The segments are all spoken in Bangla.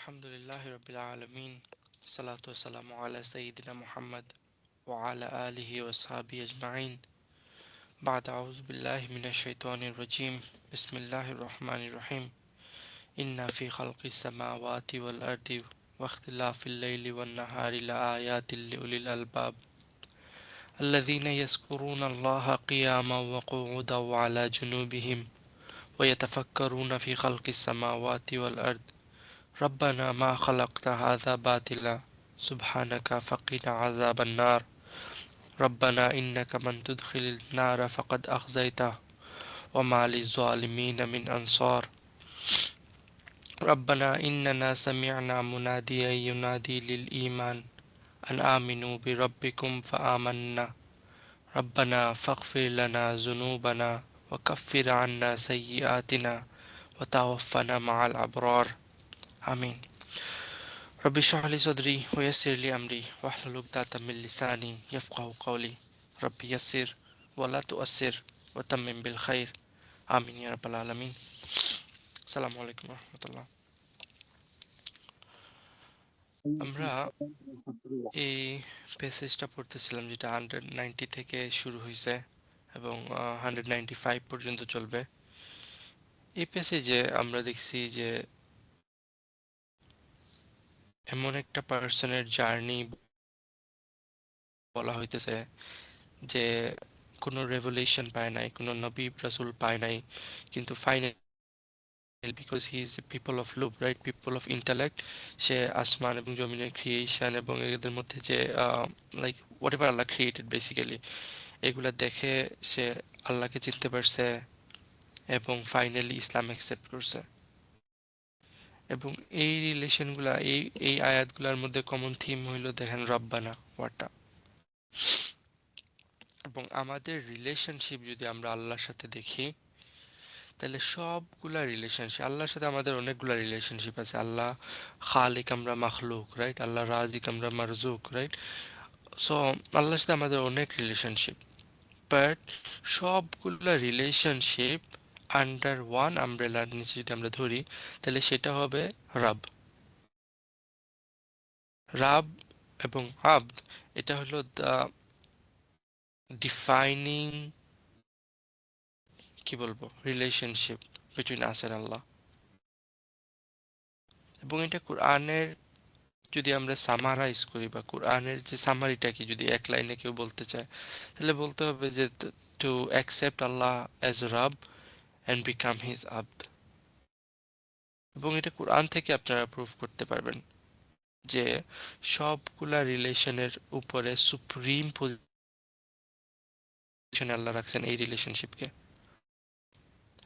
Alhamdulillahi Rabbil Alameen. Salatu wassalamu ala Sayyidina Muhammad wa ala alihi wa ashabihi ajma'in. بعد أعوذ بالله من الشيطان الرجيم بسم الله الرحمن الرحيم إن في خلق السماوات والأرض واختلاف الليل والنهار لآيات لأولي الألباب الذين يذكرون الله قياما وقعودا وعلى جنوبهم ويتفكرون في خلق السماوات والأرض ربنا ما خلقت هذا باطلا سبحانك فقنا عذاب النار ربنا إنك من تدخل النار فقد أخزيته وما للظالمين من أنصار ربنا إننا سمعنا مناديا ينادي للإيمان أن آمنوا بربكم فآمنا ربنا فاغفر لنا ذنوبنا وكفر عنا سيئاتنا وتوفنا مع الأبرار آمين رب اشرح لي صدري ويسر لي أمري واحلل عقدة من لساني يفقهوا قولي رب يسر ولا تؤسر وتمم بالخير آمين يا رب العالمين السلام عليكم ورحمة الله আমরা এই প্যাসেজটা পড়তেছিলাম যেটা 190 থেকে শুরু হয়েছে এবং 195 পর্যন্ত চলবে। এই প্যাসেজে আমরা দেখছি যে এমন একটা পার্সনের জার্নি বলা হইতেছে যে কোনো রেভলিউশন পায় নাই, কোনো নবী রাসূল পায় নাই, কিন্তু finally because he is people of লুপ, রাইট, পিপল অফ ইন্টালেক্ট, সে আসমান এবং জমিনের ক্রিয়েশন এবং এদের মধ্যে যে like whatever Allah created basically এগুলা দেখে সে আল্লাহকে চিনতে পারছে এবং ফাইনালি ইসলাম অ্যাকসেপ্ট করছে। এবং এই রিলেশনগুলা এই আয়াতগুলোর মধ্যে কমন থিম হইল দেখেন রব্বানা ওয়াটা। এবং আমাদের রিলেশনশিপ যদি আমরা আল্লাহর সাথে দেখি তাহলে সবগুলা রিলেশনশিপ, আল্লাহর সাথে আমাদের অনেকগুলা রিলেশনশিপ আছে। আল্লাহ খালিক, আমরা মাখলুক, রাইট, আল্লাহ রাজিক, আমরা মারজুক, রাইট। সো আল্লাহর সাথে আমাদের অনেক রিলেশনশিপ, বাট সবগুলা রিলেশনশিপ আন্ডার ওয়ান আমব্রেলার নিচে যদি আমরা ধরি তাহলে সেটা হবে রাব। রাব এবং আবদ এটা হলো দ্য ডিফাইনিং, কি বলবো, রিলেশনশিপ বিটুইন আস এন্ড আল্লাহ। এবং এটা কোরআনের যদি আমরা সামারাইজ করি বা কোরআনের যে সামারিটা কি যদি এক লাইনে কেউ বলতে চায় তাহলে বলতে হবে যে টু অ্যাকসেপ্ট আল্লাহ অ্যাজ রাব অ্যান্ড বিকাম হিজ আবদ। এবং এটা কোরআন থেকে আপনারা প্রুভ করতে পারবেন যে সবগুলা রিলেশনের উপরে সুপ্রিম পজিশনে আল্লাহ রাখছেন এই রিলেশনশিপকে।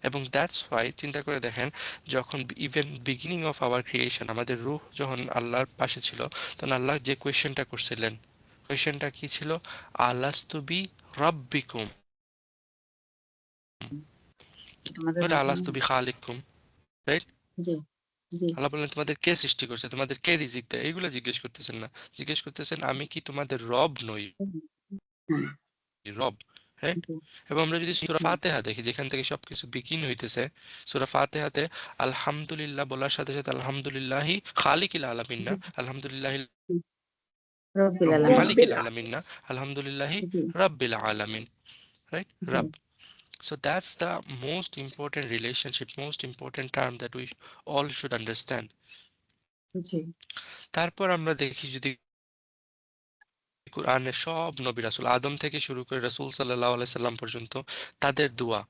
এবং দ্যাটস ওয়াই চিন্তা করে দেখেন, যখন even beginning of our creation আমাদের রূহ যখন আল্লাহর পাশে ছিল তখন আল্লাহ যে কোয়েশ্চেনটা করছিলেন, কোয়েশ্চেনটা কি ছিল? আলাস্তু বি রাব্বিকুম, ওটা আলাস্তু বি খালিকুম, রাইট? আল্লাহ বললেন তোমাদের কে সৃষ্টি করছে, তোমাদের কে রিজিক দেয়, এইগুলো জিজ্ঞেস করতেছেন না, জিজ্ঞেস করতেছেন আমি কি তোমাদের রব নই? রব, রাইট? এবং আমরা যদি সূরা ফাতিহা দেখি যেখান থেকে সবকিছু বিগিন হইতেছে, সূরা ফাতিহাতে আলহামদুলিল্লাহ বলার সাথে সাথে আলহামদুলিল্লাহি খালিকিল আলামিন না, আলহামদুলিল্লাহি মালিকিল আলামিন না, আলহামদুলিল্লাহি রাব্বিল আলামিন, রাইট? রাব। So that's the most important relationship, most important term that we all should understand. তারপর আমরা দেখি যদি কোরআনের সব নবী রাসূল আদম থেকে শুরু করে রাসূল সাল্লাল্লাহু আলাইহি সাল্লাম পর্যন্ত তাদের দোয়া,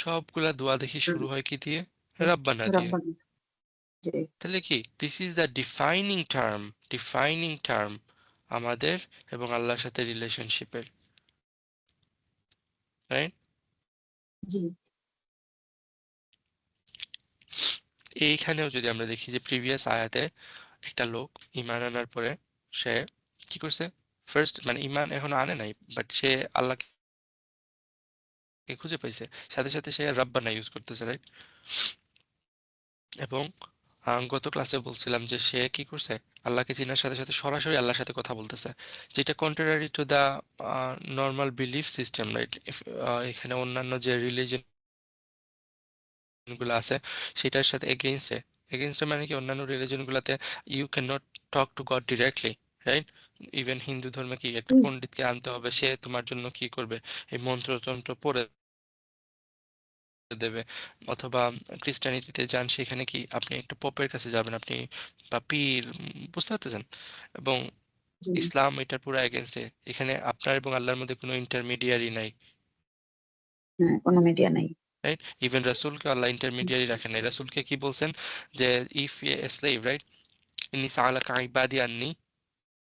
সবগুলা দোয়া দেখি শুরু হয় কি দিয়ে? রাব্বানা দিয়ে। তাহলে কি this is the defining term আমাদের এবং আল্লাহর সাথে রিলেশনশিপের, রাইট? এইখানেও যদি আমরা দেখি যে প্রিভিয়াস আয়াতে একটা লোক ঈমান আনার পরে সে কি করছে? ফার্স্ট মানে ঈমান এখনো আনে নাই, বাট সে আল্লাহকে খুঁজে পাইছে, সাথে সাথে সে রাব্বানা ইউজ করতেছে, রাইট? এবং গত ক্লাসে বলছিলাম যে সে কি করছে? আল্লাহকে চিনার সাথে সাথে সরাসরি আল্লাহর সাথে কথা বলতেছে, যেটা contrary to the normal belief system, right? এখানে অন্যান্য যে রিলিজন গুলো আছে সেটার সাথে এগেইনস্টে, এগেনস্টে মানে কি অন্যান্য রিলিজন গুলাতে you can not talk to God directly, right? Even Hindu ধর্মে কি একটা পণ্ডিতকে আনতে হবে, সে তোমার জন্য কি করবে, এই মন্ত্রতন্ত্র পড়ে দেবে। অথবা খ্রিস্টানিটিতে যান, সেখানে কি আপনি একটা পোপের কাছে যাবেন, আপনি বা পীর, বুঝতে পারতেছেন? এবং জি ইসলাম এটার পুরো এগেনস্টে, এখানে আপনার এবং আল্লাহর মধ্যে কোনো ইন্টারমিডিয়ারি নাই, হ্যাঁ কোনো মিডিয়া নাই রাইট? ইভেন রাসূলকে আল্লাহ ইন্টারমিডিয়ারি রাখেন নাই। রাসূলকে কি বলছেন যে ইফ এ স্লেভ, রাইট, ইন্নী সাআলাকা ইবাদি আন্নী,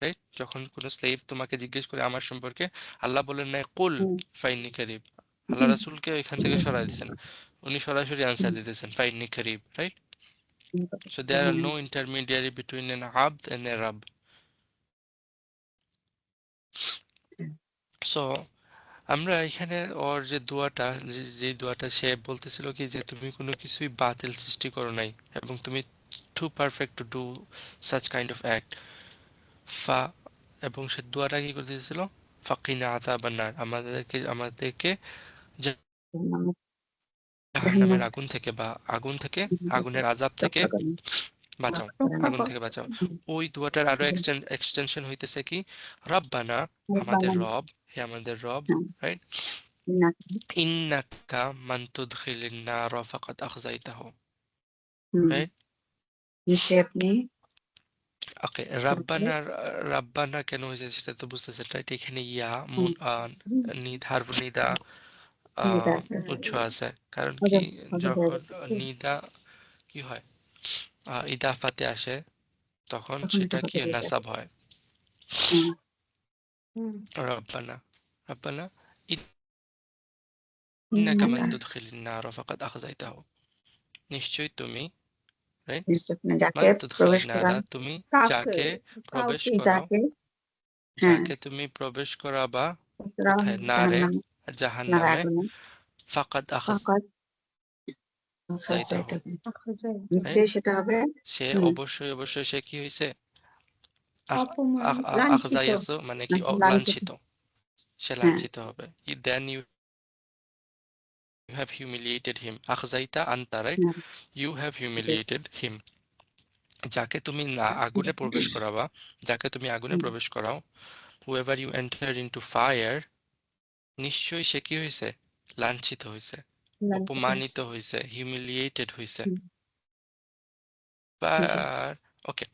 রাইট? যখন কোনো স্লেভ তোমাকে জিজ্ঞেস করে আমার সম্পর্কে, আল্লাহ বলেন না কুল হুম, ফাইন্নী কারিব। আল্লাহ রাসূলকে এখান থেকে সরাই দিয়েছেন, উনি সরাসরি আনসার হুম, দিতেছেন ফাইন্নী কারিব, right? Hmm, So there are হ্যাঁ no intermediary between an abd and a Rabb. So আমরা এখানে ওর যে দোয়াটা, যে দোয়াটা সে বলতেছিল কি যে তুমি কোনো কিছুই বাতিল সৃষ্টি করো নাই এবং তুমি too perfect to do such kind of act, ফা, এবং সে দোয়াটা কি করতেছিল, ফাকিনা আযাবান নার, আমাদেরকে জাহান্নামের জাহান্নাম আগুন থেকে বা আগুন থেকে, থেকে আগুনের আযাব থেকে রক্ষা করেন বাঁচাও, আগুন থেকে বাঁচাও। ওই দুয়াটার আরো এক্সটেনশন হইতেছে কি, রব্বানা, আমাদের বানান রব, হে আমাদের রব, হ্যাঁ রাইট? না ইন্নাকা মান তুদখিলিন নার ফাকাদ আখযাইতাহু, হুম রাইট? নিশ্চয়ই আপনি ওকে, যাকে রাব্বানা কেন হয়েছে সেটা তো বুঝতেছেন, রাইট? এখানে ইয়া হুম, হারফ নিদা নিদা আছে উজ্জ আছে, কারণ কি হজর হজর হয়ে যখন গেছে নিদা কি হয়, ইদাফাতে আসে, তখন তখন এটা সেটা কি হতে দিতে নাসাব হয়, হুম রব্বানা, রব্বানা ইন্নাকা মান ইন্নাকা তুদখিলিন নার ফাকাদ আখযাইতাহু, নিশ্চয়ই তুমি, রাইট, নিশ্চয় আপনি যাকে মান প্রবেশ তুদখিলিন করান নারা, তুমি কাউকে যাকে প্রবেশ কাউকে করাও, যাকে হ্যাঁ যাকে তুমি প্রবেশ করাবা কোথায়, নারে, জাহান্নাম নার জাহান্নামে, আগুনে ফাকাদ ফাঁকাত আখযাইতাহু, যাইতে রাইট? নিশ্চয়ই সেটা হবে সে হুম অবশ্যই সে কি হয়েছে, অপমান লাঞ্ছিত আখযাইয়াসু মানে কি, লাঞ্ছিত লাঞ্ছিত, সে হ্যাঁ লাঞ্ছিত হবে। Then you have humiliated him, আখযাইতা আনতা, রাইট? হ্যাঁ ইউ হ্যাভ জি humiliated him, যাকে তুমি না আগুনে প্রবেশ করাবা, যাকে তুমি আগুনে হুম প্রবেশ করাও, whoever you enter into fire, নিশ্চয়ই সে কি হয়েছে, লাঞ্ছিত হয়েছে, লাঞ্ছিত অপমানিত হয়েছে হয়েছে, হিউমিলিয়েটেড হয়েছে। হুম, জি বাট ওকে,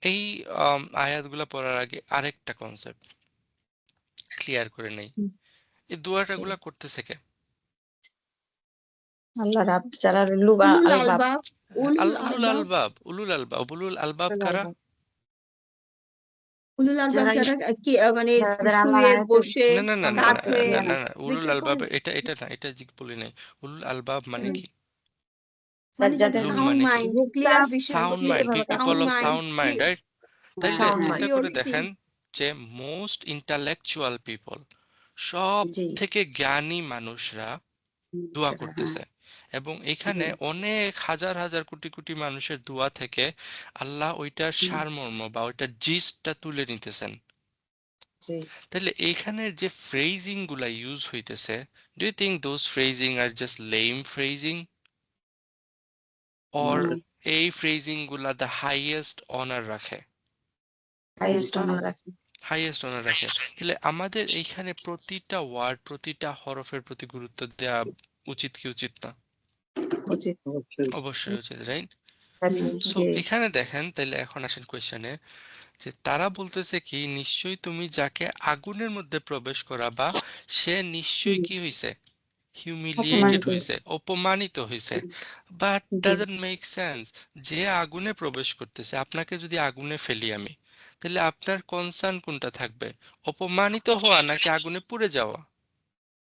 এই আয়াতগুলো পড়ার আগে আরেকটা কনসেপ্ট ক্লিয়ার করে নেই, হুম, এই দুয়াটাগুলা করতেছে কে? আল্লাহ রাব যারা লুবা উলুল আল বাব আলবাব উলুল আলবাব উলুল আলবাব কারা? উলুল আলবাব যারা যারা কি মানে যাদের আল্লাহর শুয়ে আয়াতের বসে না না না না সম্পর্কে রাতে না ইয়া না নাই না, উলুল জিকির আলবাব করে এটা না, এটা বলি নাই। উলুল আলবাব মানে হুম, কি? মানে যাদের যাদের লুল সাউন্ড মানে কি? মাইন্ড বুকটা clear vision sound mind, clear ভাবে কাজ পিপল সাউন্ড অফ করতেছে মাইন্ড সাউন্ড মাইন্ড, রাইট? তাইলে হ্যাঁ চিন্তা হ্যাঁ করে পিওরিটি দেখেন যে মোস্ট ইন্টালেকচুয়াল পিপল, সব জি থেকে জ্ঞানী মানুষরা দোয়া সেটা হ্যাঁ করতেছে, এবং জি এখানে অনেক হাজার হাজার কোটি কোটি মানুষের দোয়া থেকে আল্লাহ ওইটার হুম, সারমর্ম বা ওইটার জিস্টটা তুলে নিতেছেন। জি তাহলে এখানের যে ফ্রেজিং গুলা ইউজ হইতেছে, do you think those phrasing are just lame phrasing, or hmm, এই ফ্রেজিং গুলা দ্য হাইয়েস্ট অনার রাখে, হাইয়েস্ট অনার রাখি হাইয়েস্ট অনার রাখে? তাহলে আমাদের এইখানে প্রতিটা ওয়ার্ড, প্রতিটা হরফের প্রতি গুরুত্ব দেওয়া উচিত কি উচিত না? উচিত অবশ্যই উচিত, রাইট? সো জি এখানে দেখেন, তাহলে এখন আসেন কোয়েশ্চেনে, যে তারা বলতেছে কি নিশ্চয়ই তুমি যাকে আগুনের মধ্যে প্রবেশ করাবা, সে নিশ্চয়ই হুম, কি হইছে, হিউমিলিয়েটেড অপমানিত হইছে, অপমানিত হইছে। But G doesn't make sense, যে আগুনে প্রবেশ করতেছে, আপনাকে যদি আগুনে ফেলি আমি, তাহলে আপনার কনসার্ন কোনটা থাকবে, অপমানিত হওয়া নাকি আগুনে পুড়ে যাওয়া,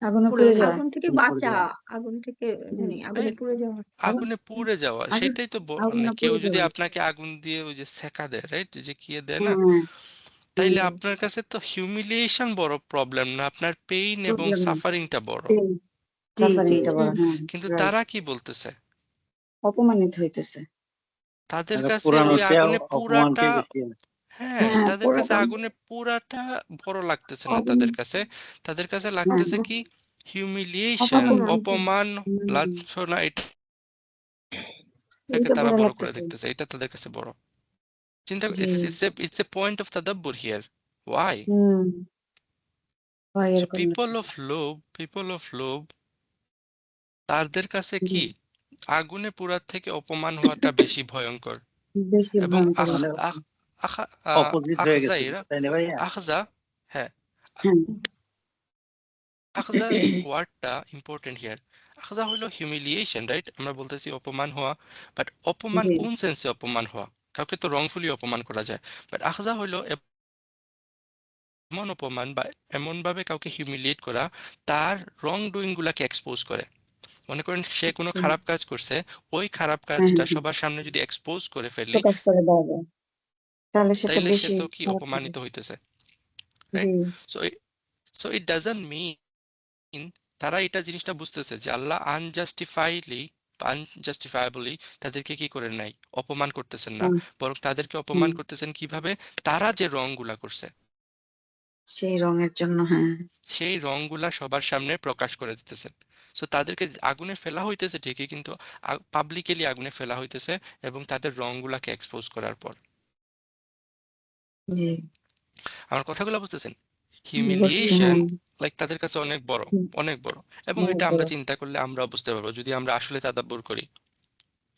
আগুনে পুড়ে যাওয়া আগুন থেকে বাঁচা আগুন থেকে হুম, মানে আগুনে রাইট? পুড়ে যাওয়া আগুন আগুনে পুড়ে যাওয়া, আগুন সেটাই তো মানে আগুনে কেউ পুড়ে যদি যাওয়া আপনাকে আগুন দিয়ে ওই যে সেকা দেয়, রাইট, যে কি দেয় না, হ্যাঁ তাইলে হ্যাঁ আপনার কাছে তো হিউমিলিয়েশন বড় প্রবলেম না, আপনার পেইন এবং প্রবলেম না সাফারিংটা বড়, জি সাফারিংটা বড় হুম হ্যাঁ কিন্তু রাইট তারা কি বলতেছে, অপমানিত হইতেছে তাদের তারা কাছে ওই পুরানোতে আগুনে পুরাটা, অপমানকে বেশি হ্যাঁ, হ্যাঁ তাদের কাছে পুরোটা আগুনে পুরাটা বড় লাগতেছে না, আগুন তাদের কাছে হ্যাঁ লাগতেছে কি, হিউমিলিয়েশন, অপমান অপমান অপমান, হুম, লাঞ্ছনা, এটা এটাকে এটা তারা বড় বড় করে লাগতেছে। দেখতেছে, এটা তাদের কাছে বড়। চিন্তা জি। it's a point of tadabbur here. Why? হুম। হয় So এরকম লাগতেছে। people of lob তাদের কাছে জি। কি আগুনে পোড়ার থেকে অপমান হওয়াটা বেশি ভয়ঙ্কর। বেশি এবং ভয়ঙ্কর আখ মানে লাগতেছে। আখ আখা অপোজিট হয়ে গেছে, আখজাইরা তাই না ভাইয়া? আখজা, হ্যাঁ, হ্যাঁ। আখজা ওয়ার্ডটা ইম্পর্টেন্ট হিয়ার। আখজা হলো হিউমিলিয়েশন, রাইট? আমরা বলতেছি অপমান হওয়া, বাট অপমান জি। কোন সেন্সে অপমান হওয়া? কাউকে তো রংফুলি অপমান করা যায়, বাট আখজা হলো এমন অপমান বা এমন ভাবে কাউকে হিউমিলিয়েট করা, তার রং ডুইং গুলাকে এক্সপোজ করে। মনে করেন সে কোনো আচ্ছা। খারাপ কাজ করছে, ওই খারাপ হ্যাঁ, কাজটা হ্যাঁ, হ্যাঁ। সবার সামনে যদি এক্সপোজ করে ফেলি, প্রকাশ করে দেওয়া যায়। তাহলে সেটা তাইলে সে বেশি তো কি খারাপ হবে। অপমানিত হইতেছে, জি। Right? So so it doesn't mean তারা এটা জিনিসটা বুঝতেছে যে আল্লাহ আনজাস্টিফাইবলি তাদেরকে কি করে নাই, অপমান করতেছেন না, হুম, বরং তাদেরকে হুম। অপমান করতেছেন কিভাবে? তারা যে রংগুলা করছে, সেই রঙের জন্য, হ্যাঁ। সেই রংগুলা সবার সামনে প্রকাশ করে দিতেছেন। সো তাদেরকে আগুনে ফেলা হইতেছে ঠিকই, কিন্তু পাবলিকলি আগুনে ফেলা হইতেছে এবং তাদের রংগুলাকে এক্সপোজ করার পর। জি। আমার কথাগুলো বুঝতেছেন? বুঝছি, হিউমিলিয়েশন হ্যাঁ। লাইক তাদের কাছে অনেক বড়, হুম, অনেক বড়। এবং অনেক এটা বড়। আমরা চিন্তা করলে আমরা বুঝতে পারবো, যদি আমরা আসলে তাদাব্বুর করি,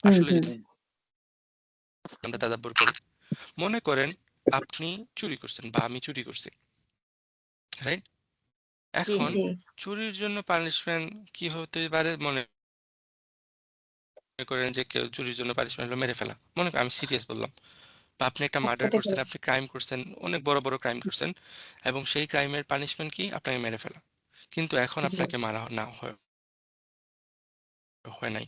হুম, আসলে হুম। যদি আমরা তাদাব্বুর করি। মনে করেন আপনি চুরি করছেন বা আমি চুরি করছি, রাইট? জি, এখন জি। চুরির জন্য পানিশমেন্ট কি হতে পারে? মনে করেন যে কেউ চুরির জন্য পানিশমেন্ট হলো মেরে ফেলা, মনে করেন, আমি সিরিয়াস বললাম। বা আপনি একটা মার্ডার হাসপাতালে করছেন, আপনি ক্রাইম করছেন, অনেক বড় বড় ক্রাইম করছেন, এবং সেই ক্রাইমের পানিশমেন্ট কি? আপনাকে মেরে ফেলা। কিন্তু এখন জি। আপনাকে মারা না হয় নাই,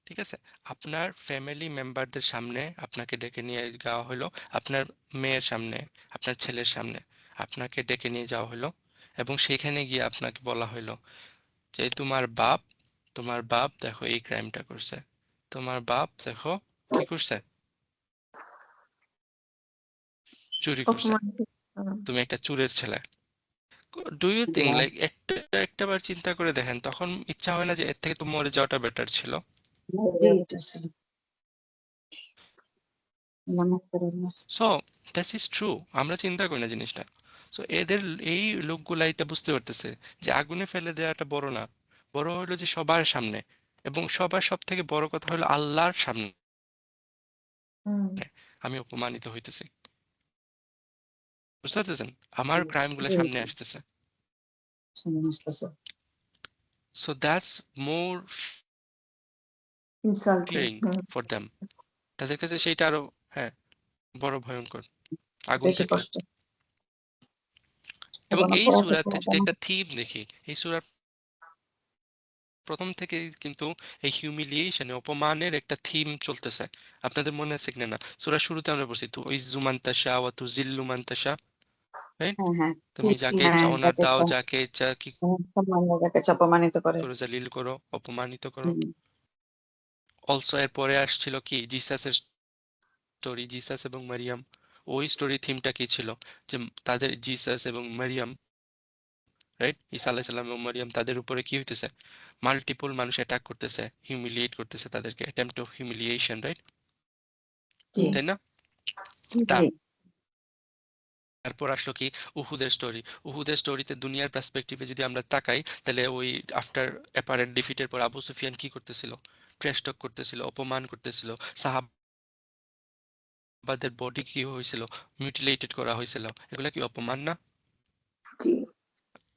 ঠিক আছে? আপনার ফ্যামিলি মেম্বারদের সামনে আপনাকে ডেকে নিয়ে যাওয়া হলো, আপনার মেয়ের সামনে, আপনার ছেলের সামনে আপনাকে ডেকে নিয়ে যাওয়া হলো, এবং সেখানে গিয়ে আপনাকে বলা হলো যে তোমার বাপ দেখো এই ক্রাইমটা করছে, তোমার বাপ দেখো কি করছে, চুরি করছে, অপমান তুমি একটা চোরের ছেলে। ডু ইউ থিঙ্ক লাইক একটা বার চিন্তা করে দেখেন, তখন ইচ্ছা হয় না যে এর থেকে তো মরে যাওয়াটা বেটার ছিল? জি, এটা ছিল। আল্লাহ মাফ করে আল্লাহ। সো দ্যাট ইজ ট্রু, আমরা চিন্তা করি না জিনিসটা। সো এদের এই লোকগুলা এটা বুঝতে পারতেছে যে আগুনে ফেলে দেওয়াটা বড় না, বড় হলো যে সবার সামনে, এবং সবার সব থেকে বড় কথা হলো আল্লাহর সামনে হুম। আমি অপমানিত হইতেছি। বুঝতে পারতেছেন? আমার ক্রাইম গুলো জি, সামনে জি। আসতেছে। সামনে আসতেছে। So that's more insulting. Fearing for them. তাদের কাছে সেইটা আরো, হ্যাঁ, বড় ভয়ঙ্কর আগুন বেশি থেকে। কষ্ট। এবং এখনো এই পোড়া থেকে সূরাতে যদি অপমান। একটা থিম দেখি, এই সূরার প্রথম থেকে কিন্তু এই হিউমিলিয়েশনে, অপমানের একটা থিম চলতেছে। আপনাদের মনে আছে কিনা না? সূরার শুরুতে আমরা বলছি তু ইজ্জু মান তাশা ওয়া তুজিল্লু মান তাশা, রাইট? হ্যাঁ, হ্যাঁ। তুমি যাকে ইচ্ছা হ্যাঁ, অনার যাকে দাও, ইচ্ছা যাকে ইচ্ছা কি সম্মান দেয়, যাকে ইচ্ছা অপমানিত করে। করো, জালিল করো, অপমানিত করো। হুম। অলসো এর পরে আসছিল কি জিসাসের স্টোরি, জিসাস এবং মারিয়াম। ওই স্টোরি থিমটা কি ছিল? যে তাদের জিসাস এবং মারিয়াম, রাইট, ঈসা আলাইহিস সালাম এবং মারিয়াম, তাদের উপরে কি হইতেছে? মাল্টিপল মানুষ অ্যাটাক করতেছে, হিউমিলিয়েট করতেছে তাদেরকে, অ্যাটেম্পট অফ হিউমিলিয়েশন, রাইট? জি, তাই না? জি। তারপর আসলো কি উহুদের স্টোরি। উহুদের স্টোরিতে দুনিয়ার পার্সপেক্টিভে যদি আমরা তাকাই, তাহলে ওই আফটার অ্যাপারেন্ট ডিফিটের পর আবু সুফিয়ান কি করতেছিল? ট্র্যাশ টক করতেছিল, অপমান করতেছিল, সাহাবাদের বডি কি হয়েছিল? মিউটিলেটেড করা হয়েছিল। এগুলা কি অপমান না? জি,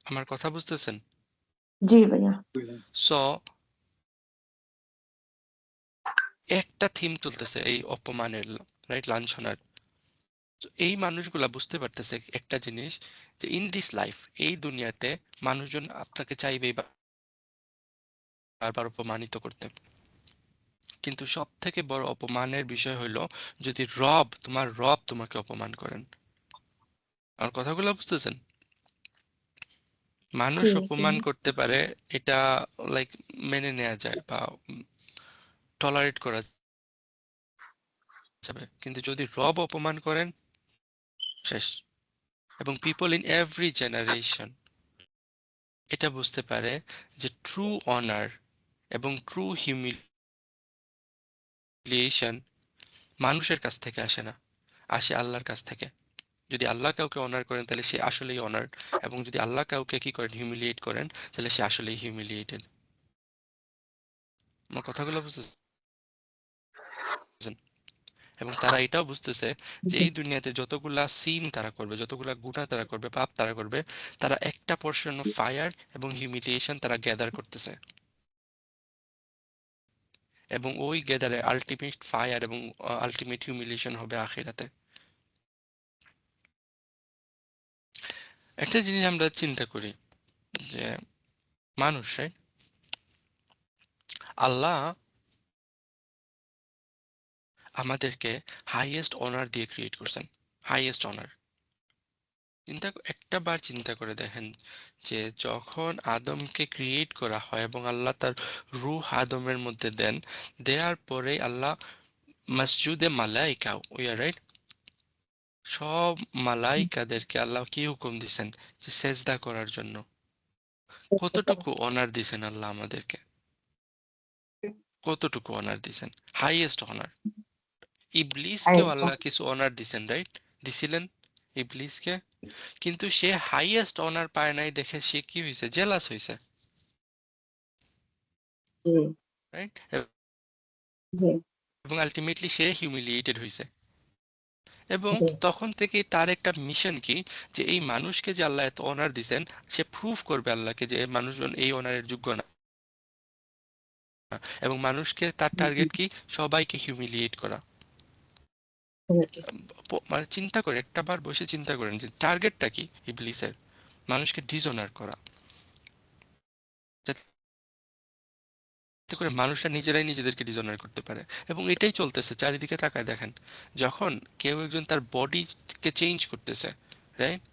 আমার কথা বুঝতেছেন? জি ভাইয়া। সো একটা থিম চলতেছে এই অপমানের, রাইট, লাঞ্ছনার। তো এই মানুষগুলা বুঝতে পারতেছে একটা জিনিস, যে ইন দিস লাইফ, এই দুনিয়াতে মানুষজন আপনাকে চাইবেই বারবার অপমানিত করতে, কিন্তু সব থেকে বড় অপমানের বিষয় হইল যদি তোমার রব তোমাকে অপমান করেন। আর কথাগুলো বুঝতেছেন? মানুষ জি, জি। অপমান করতে পারে, এটা লাইক মেনে নেওয়া যায় বা টলারেট করা যাবে, কিন্তু যদি রব অপমান করেন, শেষ। এবং পিপল ইন এভরি জেনারেশন এটা বুঝতে পারে যে ট্রু অনার এবং ট্রু হিউমিলিয়েশন মানুষের কাছ থেকে আসে না, আসে আল্লাহর কাছ থেকে। যদি আল্লাহ কাউকে অনার করেন তাহলে সে আসলেই অনার্ড, এবং যদি আল্লাহ কাউকে কি করেন, হিউমিলিয়েট করেন, তাহলে সে আসলেই হিউমিলিয়েটেড। আমার কথাগুলো বুঝতেছেন? এবং তারা এটাও বুঝতেছে যে জি এই দুনিয়াতে যতগুলা সিন তারা করবে, যতগুলা গুনাহ তারা করবে, পাপ তারা করবে, তারা একটা পোর্শন অফ ফায়ার এবং হিউমিলিয়েশন তারা গ্যাদার করতেছে, এবং ওই গ্যাদারে আলটিমেট ফায়ার এবং আলটিমেট হিউমিলিয়েশন হবে আখিরাতে। একটা জিনিস আমরা চিন্তা করি যে মানুষ, right? আল্লাহ আমাদেরকে হাইয়েস্ট অনার দিয়ে ক্রিয়েট করছেন, হাইয়েস্ট অনার। একটা বার চিন্তা করে দেখেন যে যখন আদমকে ক্রিয়েট করা হয় এবং আল্লাহ তার রূহ আদমের মধ্যে দেন, দেওয়ার পরে আল্লাহ মসজুদে মালাইকা, রাইট, সব মালাইকাদেরকে আল্লাহ কি হুকুম দিছেন, যে সেজদা করার জন্য। কতটুকু অনার দিছেন আল্লাহ আমাদেরকে, কতটুকু অনার দিছেন, হাইয়েস্ট অনার। ইবলিসকেও হাইয়েস্ট আল্লাহ কিছু অনার দিছেন, রাইট, দিছিলেন ইবলিসকে। কিন্তু সে হাইয়েস্ট অনার পায় নাই দেখে সে কি হয়েছে, জেলাস হয়েছে, জি রাইট, জি এবং আলটিমেটলি সে হিউমিলিয়েটেড হয়েছে। এবং জি তখন থেকে তার একটা মিশন কি, যে এই মানুষকে যে আল্লাহ এত অনার দিছেন, সে প্রুভ করবে আল্লাহকে যে মানুষজন এই অনারের যোগ্য না, এবং মানুষকে তার টার্গেট কি, সবাইকে হিউমিলিয়েট করা। মানে চিন্তা করে, একটা বার বসে চিন্তা করেন যে টার্গেটটা কি ইবলিসের, মানুষকে ডিসঅনার করা, যাতে করে মানুষরা নিজেরাই নিজেদেরকে ডিসঅনার করতে পারে। এবং এটাই চলতেছে, চারিদিকে তাকায় দেখেন, যখন কেউ একজন তার বডিকে চেঞ্জ করতেছে, রাইট,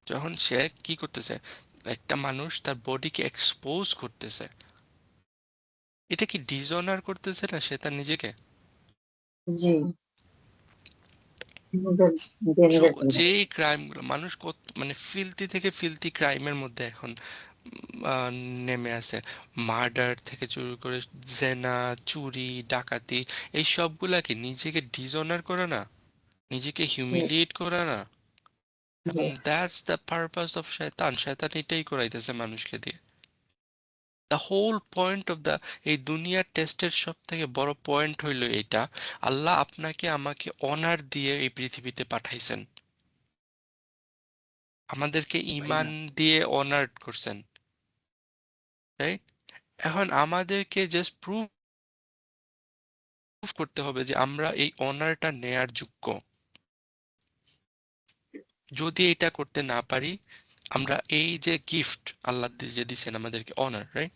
যখন সে কি করতেছে, একটা মানুষ তার বডিকে এক্সপোজ করতেছে, এটা কি ডিসঅনার করতেছে না সে তার নিজেকে? জি নিজের নিজের যে ক্রাইমগুলো মানুষ কত, মানে ফিলতি থেকে ফিলতি ক্রাইমের মধ্যে এখন আহ, নেমে আছে, মার্ডার থেকে শুরু করে জেনা, চুরি, ডাকাতি, এই সবগুলা কি নিজেকে ডিসঅনার করে না, নিজেকে জি হিউমিলিয়েট করে না? জি এবং দ্যাটস দ্য পারপাস অফ শয়তান, শয়তান এটাই করাইতেছে মানুষকে দিয়ে। The whole point of the, এই দুনিয়ার টেস্টের সব থেকে বড় পয়েন্ট হইল এটা, আল্লাহ আপনাকে আমাকে অনার দিয়ে এই পৃথিবীতে পাঠাইছেন, আমাদেরকে ইমান দিয়ে অনার্ড করছেন, রাইট? এখন আমাদেরকে জাস্ট প্রুভ করতে হবে যে আমরা এই অনারটা নেয়ার যোগ্য। যদি এটা করতে না পারি, আমরা এই যে গিফট আল্লাহ যে দিচ্ছেন আমাদেরকে, অনার, রাইট,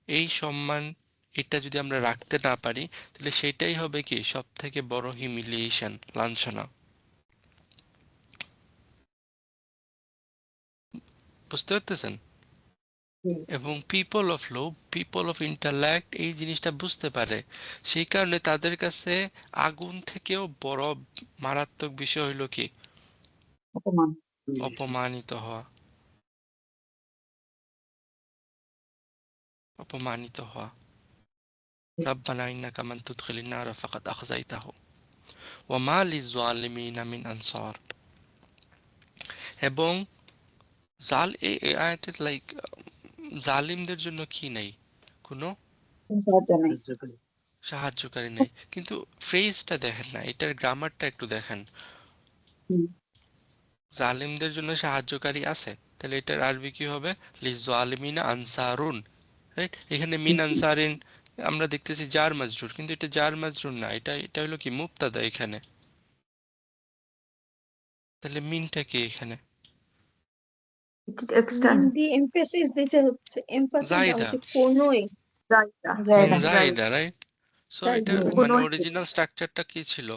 এই সম্মান, এটা যদি আমরা রাখতে না পারি, তাহলে সেটাই হবে কি সব থেকে বড় হিউমিলিয়েশন, লাঞ্ছনা। বুঝতে পারতেছেন? এবং people of low, people of intellect এই জিনিসটা বুঝতে পারে, সেই কারণে তাদের কাছে আগুন থেকেও বড় মারাত্মক বিষয় হইলো কি, অপমান অপমানিত হওয়া, অপমানিত হওয়া। রব্বানা ইন্নাকা মান তুদখিলিন নার ফাকাদ আখযাইতাহু ওয়া মা লিয-যালিমিনা মিন আনসার। এবং এই আয়াতে লাইক জালিমদের জন্য কি নাই, কোনো সাহায্য নেই সাহায্যকারী নেই। কিন্তু ফ্রেজটা দেখেন না, এটার গ্রামারটা একটু দেখেন, হুম, জালিমদের জন্য সাহায্যকারী আছে, তাহলে এটার আরবি কি হবে, লিয-যালিমিনা আনসারুন, রাইট? এখানে মিন জি আনসারিন আমরা দেখতেছি জার মাজরুর, কিন্তু এটা জার মাজরুর না, এটা হলো কি মুবতাদা এখানে, তাহলে মিনটা কি এখানে? মিন এক্সটার্নাল দিয়ে এমফেসিস দিতে হচ্ছে, এমফাসিস দেওয়া জায়দা, হচ্ছে কোনোই। জায়গা জায়দা, রাইট? সো তাই এটার মানে কোনো অরিজিনাল স্ট্রাকচারটা কি ছিল,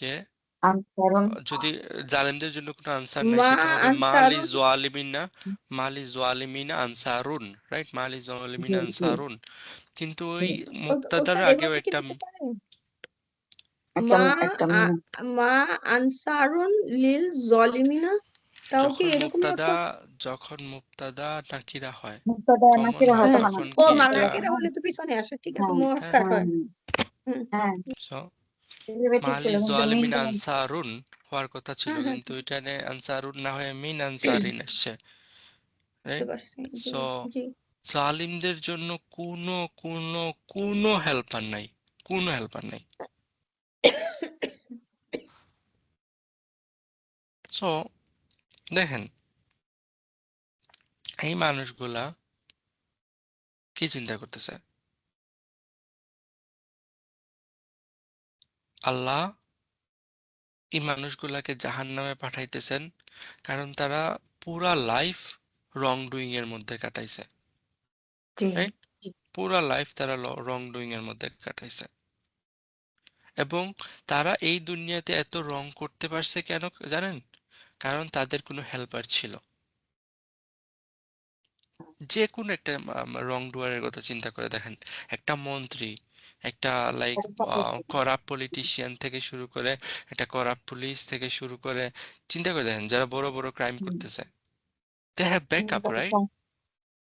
যে কারণ যদি জালেমদের জন্য কোনো আনসার নাই, মা সেটা হবে মালি আনসারুন। জালিমিনা, মালি জালিমিনা আনসারুন, রাইট, মালি জি জালিমিনা জি আনসারুন। কিন্তু জি ওই মুক্তাদার ওস্তাদ আগেও এভাবে কি একটা দিতে পারে? একটা মা একটা মা আনসারুন লিল জলিমিনা, তাও কি যখন এরকমই অর্থ? মুক্তাদা, যখন মুক্তাদা নাকিরা হয়, মুক্তটা কমন নাকিরা হয়, হয় হ্যাঁ, তখন তখন ও কি এটা, মানাকিরা হলে তো পিছনে আসে, ঠিক আছে, হ্যাঁ হ্যাঁ, মুয়াক্কার হয়। হুম হ্যাঁ সো এভাবে ঠিক ছিল মালি কিন্তু জালিমিন মিনটা আনসারুন হওয়ার কথা ছিল, হ্যাঁ হ্যাঁ কিন্তু এখানে আনসারুন না হয়ে মিন আনসারিন আসছে, বুঝতে রাইট? পারছি জি সো জি জালিমদের জন্য কোনো কোনো কোনো হেল্পার নাই, কোনো হেল্পার নাই। সো দেখেন এই মানুষগুলা কি চিন্তা করতেছে, আল্লাহ এই মানুষগুলাকে জাহান্নামে পাঠাইতেছেন কারণ তারা পুরা লাইফ রং ডুইং এর মধ্যে কাটাইছে, জি রাইট? জি পুরা লাইফ তারা রং ডুইং এর মধ্যে কাটাইছে, এবং তারা এই দুনিয়াতে এত রং করতে পারছে কেন জানেন? কারণ তাদের কোনো হেল্পার ছিল। যে কোনো একটা রং ডুয়ারের কথা চিন্তা করে দেখেন, একটা মন্ত্রী, একটা লাইক করাপ্ট পলিটিশিয়ান থেকে শুরু করে, একটা করাপ্ট পুলিশ থেকে শুরু করে, চিন্তা করে দেখেন যারা বড় বড় ক্রাইম করতেছে, দে হ্যাভ ব্যাকআপ, রাইট?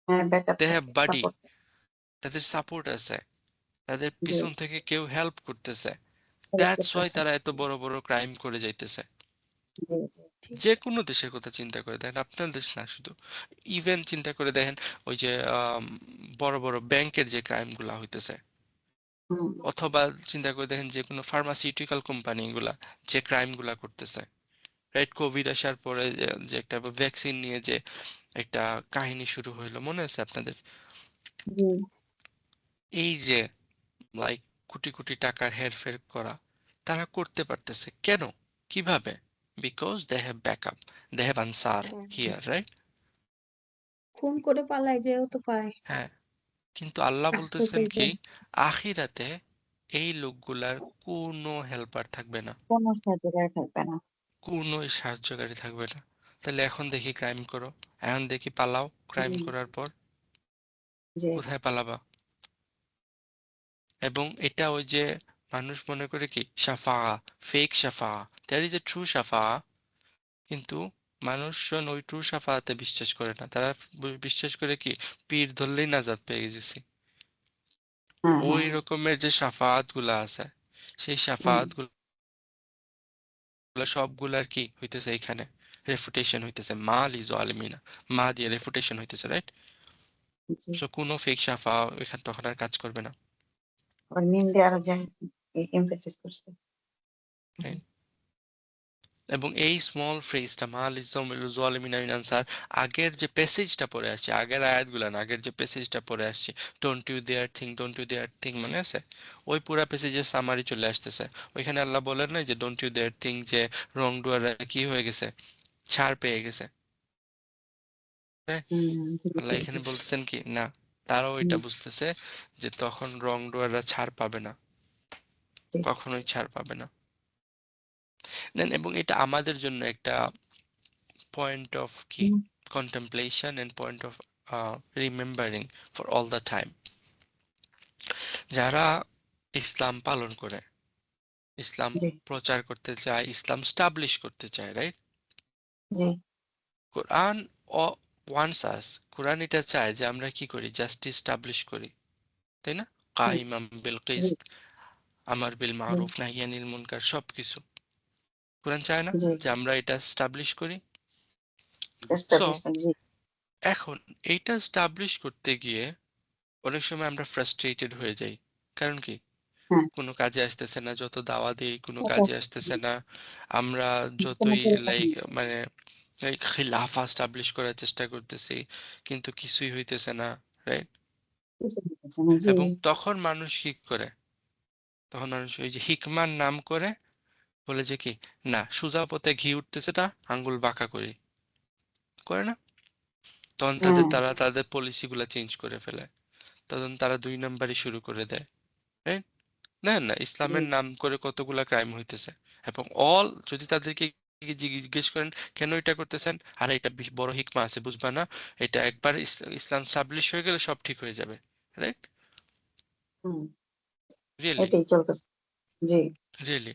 হ্যাঁ ব্যাকআপ দে হ্যাভ থাকে বাডি, সাপোর্ট তাদের সাপোর্ট আছে, তাদের জি পিছন থেকে কেউ হেল্প করতেছে। হেল্প দ্যাটস ওয়াই করতেছে তারা এত বড় বড় ক্রাইম করে যাইতেছে। জি জি ঠিক যে কোনো দেশের কথা চিন্তা করে দেখেন, আপনার দেশ না শুধু, ইভেন চিন্তা করে দেখেন ওই যে বড় বড় ব্যাংকের যে ক্রাইম গুলা হইতেছে, হুম অথবা চিন্তা করে দেখেন যে কোনো ফার্মাসিউটিক্যাল কোম্পানি গুলা যে ক্রাইম গুলা করতেছে, রাইট? কোভিড আসার পরে যে একটা ভ্যাকসিন নিয়ে যে একটা কাহিনী শুরু হইলো, মনে আছে আপনাদের? জি এই যে লাইক কোটি কোটি টাকার হেরফের করা তারা করতে পারতেছে কেন, কিভাবে? Because they have backup, they have answer here, right? খুন করে পালায় যেও তো পায় হ্যাঁ, কিন্তু আল্লাহ বলতেছেন আশ্চর্য কি, আখিরাতে এই লোকগুলার কোনো হেল্পার থাকবে না, কোনো সাহায্য থাকবে না কোনো সাহায্যকারী থাকবে না। তাহলে এখন দেখি ক্রাইম করো, এখন দেখি পালাও, ক্রাইম জি করার পর জি কোথায় পালাবা? এবং এটা ওই যে মানুষ মনে করে কি সাফা, ফেক সাফা, দ্যার ইজ এ ট্রু সাফা, কিন্তু মানুষজন ওই ট্রু সাফাতে বিশ্বাস করে না, তারা বিশ্বাস করে কি পীর ধরলেই নাজাত পেয়ে গেছি। হ্যাঁ ওই হ্যাঁ রকমের যে সাফায়াত গুলা আছে, সেই হুম সাফায়াত গুলা সবগুলার কি হইতেছে এখানে রেফুটেশন হইতেছে, মা লিজো আলমিনা, মা দিয়ে রেফুটেশন হইতেছে, রাইট? জি সো কোনো ফেক সাফা এখানে তখন আর কাজ করবে না, ওর মিন দিয়ে আরো যায় এমফেসিস করছে right? এবং এই স্মল ফ্রেজটা মা লিজো আলমিনা মিন আনসার, আগের যে প্যাসেজটা পড়ে আসছে, আগের আয়াতগুলা না, আগের যে প্যাসেজটা পড়ে আসছে, don't you dare thing, don't you dare thing, মনে আছে? ওই পুরা প্যাসেজের সামারি চলে আসতেছে। ওইখানে আল্লাহ বলেন না যে ডোন্ট ইউ দেয়ার থিং যে রং ডুয়াররা কি হয়ে গেছে, ছাড় পেয়ে গেছে, হ্যাঁ? জি আল্লাহ জি এখানে বলতেছেন কি না, তারাও হুম এটা বুঝতেছে যে তখন রং ডুয়াররা ছাড় পাবে না, জি কখনোই ছাড় পাবে না। দেন এবং এটা আমাদের জন্য একটা পয়েন্ট অফ কি হুম, contemplation and point of remembering for all the time, যারা ইসলাম পালন করে, ইসলাম জি প্রচার করতে চায়, ইসলাম স্টাবলিশ করতে চায়, রাইট? জি কোরআন ওয়ান্টস আস, কোরআন এটা চায় যে আমরা কি করি, জাস্টিস স্টাবলিশ করি, তাই না? হুম, কাইমাম বিল জি কিসত, আমার বিল জি মারুফ নাহিয়ানিল মুনকার, সবকিছু কোরআন চায় না জি যে আমরা এটা স্টাবলিশ করি? সো এস্টাবলিশমেন্ট জি এখন এইটা স্টাবলিশ করতে গিয়ে অনেক সময় আমরা ফ্রাস্ট্রেটেড হয়ে যাই, কারণ কি হ্যাঁ কোনো কাজে আসতেছে না, যত দাওয়া দেই কোনো এটা কাজে আসতেছে না, আমরা কোনো যতই পরীক্ষা লাইক নেই মানে খিলাফা স্টাবলিশ করার চেষ্টা করতেছি কিন্তু কিছুই হইতেছে না, রাইট? কিছু হইতেছে না জি এবং তখন মানুষ কি করে, তখন মানুষ ওই যে হিকমার নাম করে বলে যে কি, না সোজা পথে ঘি উঠতেছে না, আঙ্গুল বাঁকা করি, করে না? তখন হ্যাঁ তারা তাদের পলিসি গুলা চেঞ্জ করে ফেলে, তখন তারা দুই নাম্বারই শুরু করে দেয়, right? না না, জি ইসলামের নাম করে কতগুলা ক্রাইম হইতেছে, এবং যদি তাদেরকে জিজ্ঞেস করেন কেন এটা করতেছেন, আর এটা বড় হিকমা আছে বুঝবা না, এটা একবার ইসলাম স্টাবলিশ হয়ে গেলে সব ঠিক হয়ে যাবে, রাইট? হুম রিয়েলি, এটাই চলতেছে জি রিয়েলি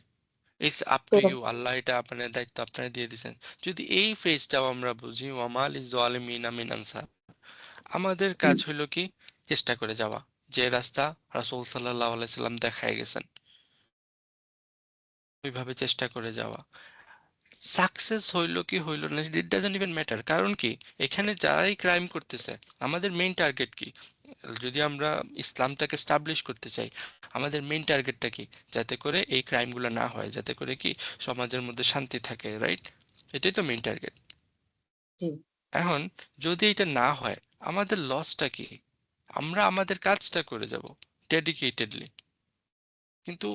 ইটস আপ টু ঠিক ইউ, আছে আল্লাহ এটা আপনার দায়িত্ব আপনারা দিয়ে দিয়েছেন। যদি এই ফ্রেজটাও আমরা বুঝি, ওয়ামাল ইজ জালিমিনা মিন আনসার, আমাদের কাজ হুম হলো কি চেষ্টা করে যাওয়া, যে রাস্তা রাসূল সাল্লাল্লাহু আলাইহি সাল্লাম দেখায় গেছেন, ওইভাবে চেষ্টা করে যাওয়া। সাকসেস হইলো কি হইলো না, ইট ডাজন্ট ইভেন ম্যাটার। কারণ কি, এখানে যারাই ক্রাইম করতেছে, আমাদের মেইন টার্গেট কি? যদি আমরা ইসলামটাকে স্টাবলিশ করতে চাই, আমাদের মেইন টার্গেটটা কি? যাতে করে এই ক্রাইমগুলো না হয়, যাতে করে কি সমাজের মধ্যে শান্তি থাকে, রাইট? এটাই তো মেইন টার্গেট। জি এখন যদি এটা না হয়, আমাদের লসটা কি? আমরা আমাদের কাজটা করে যাব ডেডিকেটেডলি, কিন্তু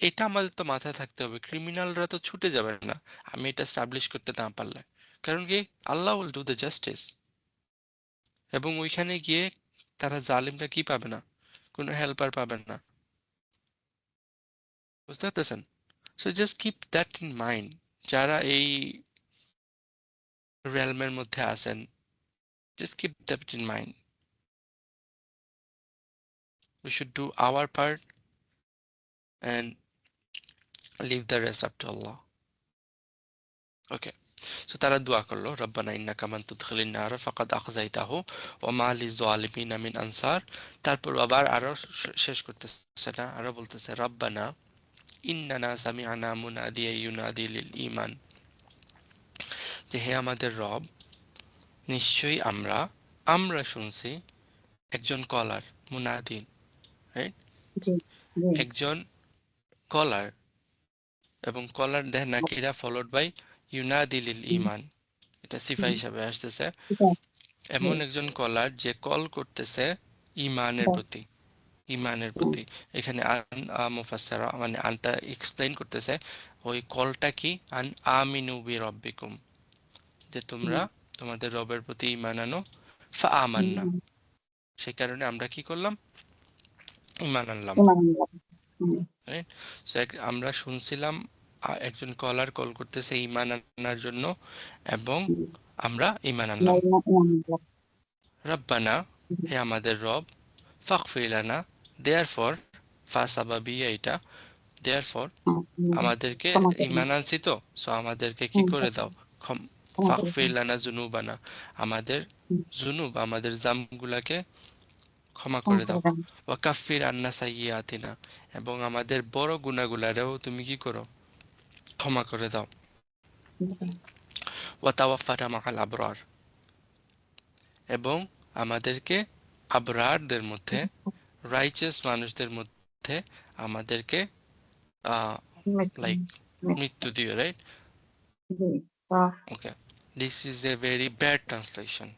এটা আমাদের তো মাথায় থাকতে হবে, ক্রিমিনালরা তো ছুটে যাবে না আমি এটা স্টাবলিশ করতে না পারলে। কারণ কি, আল্লাহ উইল ডু দ্য জাস্টিস। এবং ওইখানে গিয়ে তারা জালিমরা কি পাবে না? কোনো হেল্পার পাবে না। বুঝতে পারতেছেন? So just keep that in mind. যারা এই রিয়েলমের মধ্যে আছেন, just keep that in mind. We should do our part and leave the rest up to Allah. Okay, so তারা দোয়া করলো, রব্বানা ইন্নাকা মান তুদখিলিন নার ফাকাদ আখযাইতাহু ওয়া মা লিয-যালিমিনা মিন আনসার। তারপর আবার আরো শেষ করতেছে না, আরো বলতেছে, রব্বানা ইন্নানা সামি'না মুনাদিয়া ইউনাদি লিল ঈমান, যে হে আমাদের রব, নিশ্চয়ই আমরা শুনছি একজন কলার, মুনাদিন, রাইট? জি জি একজন কলার, এবং কলার দেহ নাকিরা ফলোড বাই ইউনাদি লিল হুম, ঈমান, এটা সিফা হুম, হিসাবে আসতেছে। এটা, জি এমন একজন কলার যে কল করতেছে ইমানের এটা, প্রতি, ইমানের হুম, প্রতি। এখানে মুফাসসারা মানে আনটা এক্সপ্লেইন করতেছে, ওই কলটা কি, আন আমিনু বি রব্বিকুম, যে তোমরা হুম, তোমাদের রবের প্রতি ঈমান আনো, ফা আমান্না, হুম, সেই কারণে আমরা কি করলাম, ঈমান আনলাম, সুবহানাল্লাহ, হুম, রাইট? সো আমরা শুনছিলাম একজন কলার কল করতেছে ঈমান আনার জন্য, এবং হুম, আমরা ঈমান লা আনলাম। ইলাহা ইল্লাল্লাহ, রব্বানা, হুম, হে আমাদের রব, ফাগফির লানা, দেয়ারফর, ফা সাবাবিয়া এটা, দেয়ারফর হ্যাঁ, আমাদেরকে, ক্ষমা করবেন, ঈমান আনছি তো, সো আমাদেরকে কি হুম, করে দাও, ক্ষমা করে ফাগফির দেন, লানা জুনুবানা, আমাদের হুম, জুনুব, আমাদের জামগুলাকে ক্ষমা ক্ষমা করে করে দাও। দেন, ওয়াকাফির আন্না সাইয়্যাতিনা, এবং আমাদের বড় গুনাহগুলারেও তুমি কি করো, ক্ষমা করে দাও। জি, ওয়াতাওয়াফানা মাআল আবরার, এবং আমাদেরকে আবরারদের মধ্যে, রাইচাস মানুষদের মধ্যে আমাদেরকে মৃত্যু, লাইক মৃত্যু, মৃত্যু দিও, রাইট? জি, তো, okay, this is a very bad translation.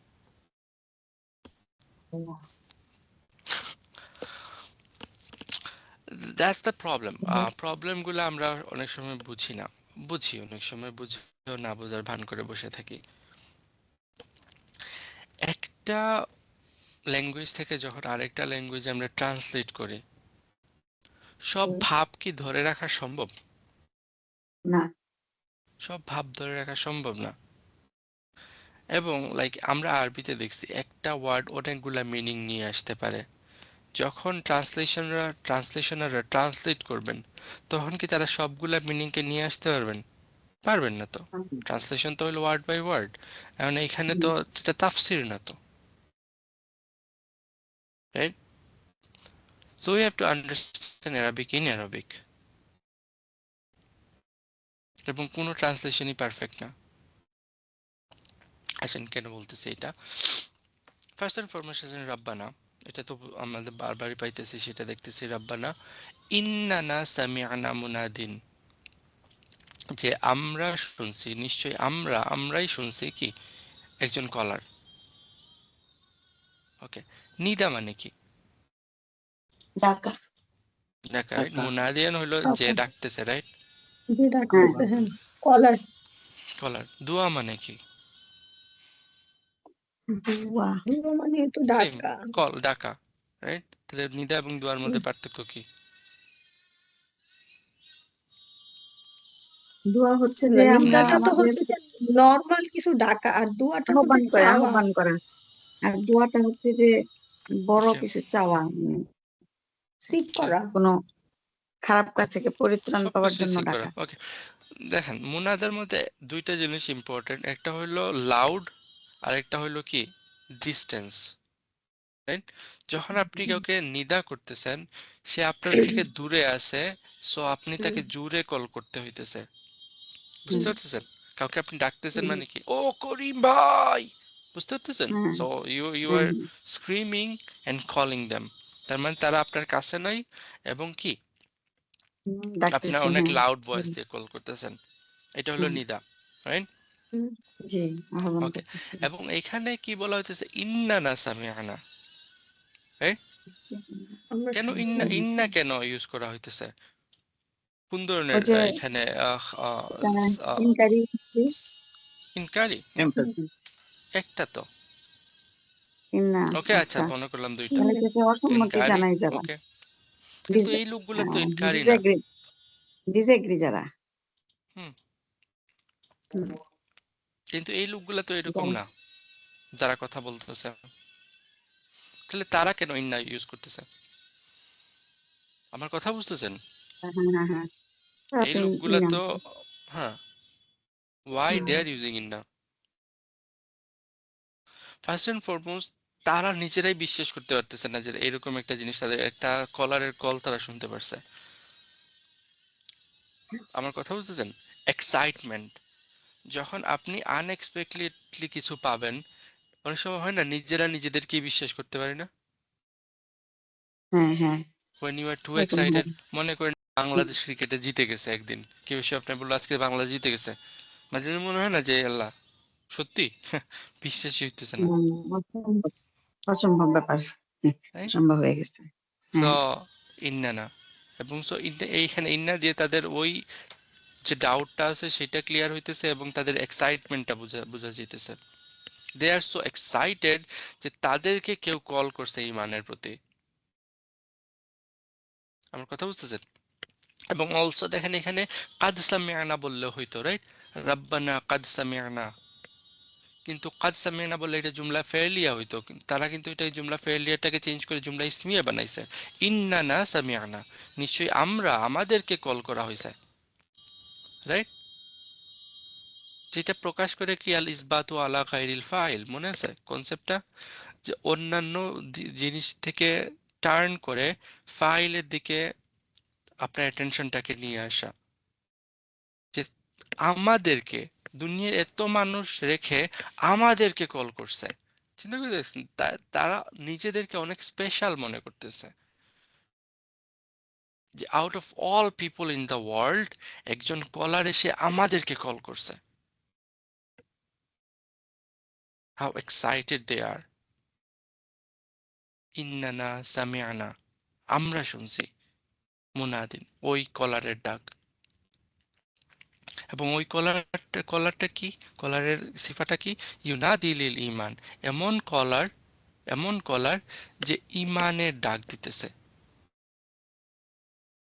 That's the problem. প্রবলেমগুলো আমরা অনেক সময় বুঝি না, বুঝি অনেক সময়, বুঝেও না বোঝার ভান করে বসে থাকি। একটা ল্যাঙ্গুয়েজ থেকে যখন আরেকটা ল্যাঙ্গুয়েজে আমরা ট্রান্সলেট করি, সব জি, ভাব কি ধরে রাখা সম্ভব? না, সব ভাব ধরে রাখা সম্ভব না। এবং লাইক আমরা আরবিতে দেখছি একটা ওয়ার্ড অনেকগুলা মিনিং নিয়ে আসতে পারে। যখন ট্রান্সলেশনাররা ট্রান্সলেট করবেন, তখন কি তারা সবগুলা মিনিংকে নিয়ে আসতে পারবেন? পারবেন না তো। ট্রান্সলেশন তো হলো ওয়ার্ড বাই ওয়ার্ড। এখন এখানে তো এটা তাফসির না তো, right? So we have to understand Arabic in Arabic, এবং কোনো ট্রান্সলেশনই পারফেক্ট না। আসেন কেন বলতেছি এটা। ফার্স্ট অ্যান্ড ফরমোস্ট আছেন রাব্বানা, এটা তো আমাদের বারবারই পাইতেছি, সেটা দেখতেছি, রাব্বানা ইন্নানা সামিআনা মুনাদিন, যে আমরা শুনছি, নিশ্চয়ই আমরাই শুনছি কি, একজন কলার। ওকে, নিদা মানে কি? ঢাকা, ডাকা, রাইট? ঢাকা, মুনাদিয়ান হলো যে টাকা ডাকতেছে, রাইট? যে হ্যাঁ, ডাকতেছে, হ্যাঁ, কলার। কলার। দোয়া মানে কি? দুয়া, দুটো মানে তো সেম, ডাকা। কল, ডাকা, রাইট? তাহলে নিদা এবং দোয়ার মধ্যে পার্থক্য কি? দুয়া হচ্ছে যে আমরা নিদাটা তো আমাদের হচ্ছে যে নর্মাল কিছু ডাকা, আর দুয়াটার মধ্যে আহ্বান করে, চাওয়া। আহ্বান করা, আর দোয়াটা হচ্ছে যে বড় ওকে, কিছু চাওয়া, সিক ওকে, করা। কোনো খারাপ কাজ থেকে পরিত্রাণ পাওয়ার সবকিছু জন্য সিক করা। ডাকা। ওকে, দেখেন মুনাজার মধ্যে দুইটা জিনিস ইম্পর্টেন্ট, একটা হলো লাউড, আর একটা হলো কি, ডিস্টেন্স। রাইট? যখন আপনি কাউকে নিদা করতেছেন, সে আপনার থেকে দূরে আছে, সো আপনি তাকে জোরে কল করতে হইতেছে। বুঝতে পারতেছেন? কাউকে আপনি ডাকতেছেন মানে কি, ও করিম ভাই, বুঝতে পারতেছেন? So you you are screaming and calling them. তার মানে তারা আপনার কাছে নাই, এবং কি আপনার ডাকতেছি, অনেক হ্যাঁ। লাউড ভয়েস দিয়ে কল করতেছেন। এটা হলো নিদা, রাইট? জি, আহ্বান ওকে। করতেছি। এবং এখানে কি বলা হইতেছে, ইন্নানা সামিআনা, রাইট? আমরা কেন শুনছি। ইন্না ইন্না কেন ইউজ করা হইতেছে? কোন ওই ধরনের যে এখানে ইনকারি ইনকারি emphasis, একটা তো। ইন্না, ওকে, আচ্ছা, আচ্ছা। মনে করলাম দুইটা। মানে কিছু অসম্মতি ইনকারি, জানাই যারা, ওকে। কিন্তু এই লোকগুলা তো ইনকারি না। ডিসএগ্রি, ডিসএগ্রি যারা। হুম। হুম, কিন্তু এই লোকগুলা তো এরকম যারা- না, যারা কথা বলতেছে। তাহলে তারা কেন ইন্না ইউজ করতেছে? আমার কথা বুঝতেছেন? হ্যাঁ, হ্যাঁ, হ্যাঁ। তারা এই তো লোকগুলা ইন্না, তো, হ্যাঁ, why hmm, they are using ইন্না? ফার্স্ট এন্ড ফরমোস্ট, তারা নিজেরাই বিশ্বাস করতে পারতেছে না যে এরকম একটা জিনিস, তাদের একটা কলারের কল তারা শুনতে পারছে। আমার কথা বুঝতেছেন? এক্সাইটমেন্ট, যখন আপনি আনএক্সপেক্টেডলি কিছু পাবেন, অনেক সময় হয় না, নিজেরা নিজেদেরকেই বিশ্বাস করতে পারি না। হ্যাঁ, হ্যাঁ, when you are too এরকম excited, হয়। মনে করেন বাংলাদেশ ক্রিকেটে জিতে গেছে একদিন, কেউ এসে আপনি বললো আজকে বাংলাদেশ জিতে গেছে, মাঝে মাঝে মনে হয় না যে আল্লাহ, সত্যি? বিশ্বাসই হইতেছে না, অসম্ভব, অসম্ভব ব্যাপার, তাই? সম্ভব হয়ে গেছে। সো হ্যাঁ, ইন্না না, এবং সো এইখানে ইন্না দিয়ে তাদের ওই যে ডাউটটা আছে সেটা ক্লিয়ার হইতেছে, এবং তাদের এক্সাইটমেন্টটা বোঝা বোঝা যাইতেছে। দে আর সো এক্সাইটেড যে তাদেরকে কেউ কল করছে ইমানের প্রতি। আমার কথা বুঝতেছেন? এবং অলসো দেখেন এখানে কাদ সামিআনা বললে হইতো, রাইট? রাব্বানা কাদ সামিআনা, কিন্তু কাদ সামিআনা বললে এটা জুমলা ফেলিয়া হইতো, তারা কিন্তু এটা জুমলা ফেলিয়াটাকে চেঞ্জ করে জুমলা ইসমিয়া বানাইছে। ইন্নানা সামিআনা, নিশ্চয়ই আমরা, আমাদেরকে কল করা হয়েছে, রাইট? যেটা প্রকাশ করে কি আল ইসবাতু আলা গায়রিল ফাইল, মনে আছে কনসেপ্টটা? যে অন্যান্য জিনিস থেকে টার্ন করে ফাইলের দিকে আপনার অ্যাটেনশনটাকে নিয়ে আসা। যে আমাদেরকে, দুনিয়ার এত মানুষ রেখে আমাদেরকে কল করছে, চিন্তা করে দেখছেন? তারা নিজেদেরকে অনেক স্পেশাল মনে করতেছে, যে out of all people in the world একজন কলার এসে আমাদেরকে কল করছে। হাউ এক্সাইটেড দে আর। ইন্নানা সামিআনা, আমরা শুনছি, মুনাদিন, ওই কলারের ডাক। এবং ওই কলারটা কি, কলারের সিফাটা কি? ইউনাদি লিল ইমান, এমন কলার, এমন কলার যে ইমানের ডাক দিতেছে,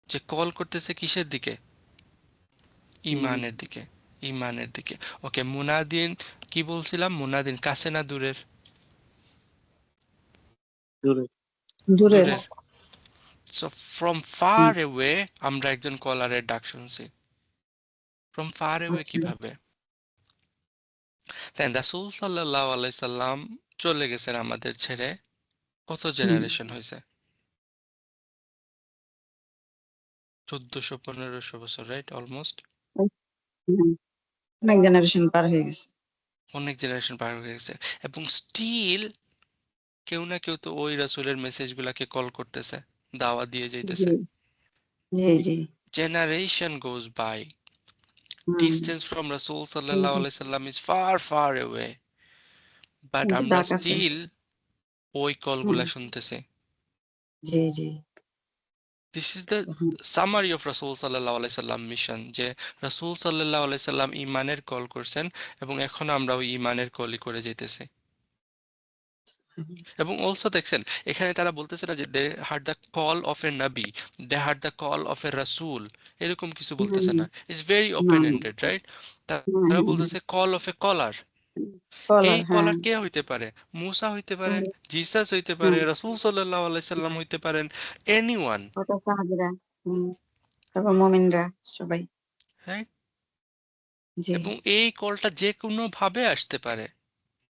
যে কল করতেছে কিসের দিকে? ইমানের দিকে, ইমানের দিকে। ওকে, মুনাদিন কি বলছিলাম? মুনাদিন কাছে না দূরের? দূরের। দূরের। সো ফ্রম ফার এওয়ে আমরা একজন কলারের ডাক শুনছি। ফ্রম ফার এওয়ে আচ্ছা, কিভাবে? তাই রাসূল সাল্লাল্লাহু আলাইহি সাল্লাম চলে গেছেন আমাদের ছেড়ে, কত জেনারেশন হয়েছে? 1400-1500 বছর, রাইট? অলমোস্ট হুম, অনেক জেনারেশন পার হয়ে গেছে। অনেক জেনারেশন পার হয়ে গেছে, এবং স্টিল কেউ না কেউ তো ওই রাসূলের মেসেজ গুলাকে কল করতেছে, দাওয়া দিয়ে জি, যাইতেছে। জি, জি, generation goes by, distance from রাসূল সাল্লাল্লাহু কিন্তু আলাইহি সাল্লাম is far far away, but কিন্তু আমরা ডাক আছে। স্টিল ওই কলগুলা শুনতেছি। জি, জি, this is the summary of রাসূল সাল্লাল্লাহু আলাইহি সাল্লাম মিশন, যে রাসূল সাল্লাল্লাহু আলাইহি সাল্লাম ইমানের কল করছেন, এবং এখন আমরা ওই ইমানের কলই করে যেতেছি। এবং অলসো দেখছেন এখানে তারা বলতেছে না যে দে হার্ড দ্য কল অফ এ নবী, দে হার্ড দ্য কল অফ এ রাসূল, এরকম কিছু বলতেছে না। It's very open ended, right? তারা বলতেছে কল অফ এ কলার। এই কলার, হ্যাঁ, কলার কে হইতে পারে? মূসা হইতে পারে, হ্যাঁ, জিসাস হইতে পারে, হ্যাঁ, রাসূল সাল্লাল্লাহু আলাইহি সাল্লাম হইতে পারেন, এনিওয়ান, ওটা সাহাবীরা, তারপর মুমিনরা সবাই। রাইট? জি, এবং এই কলটা যে কোনো ভাবে আসতে পারে,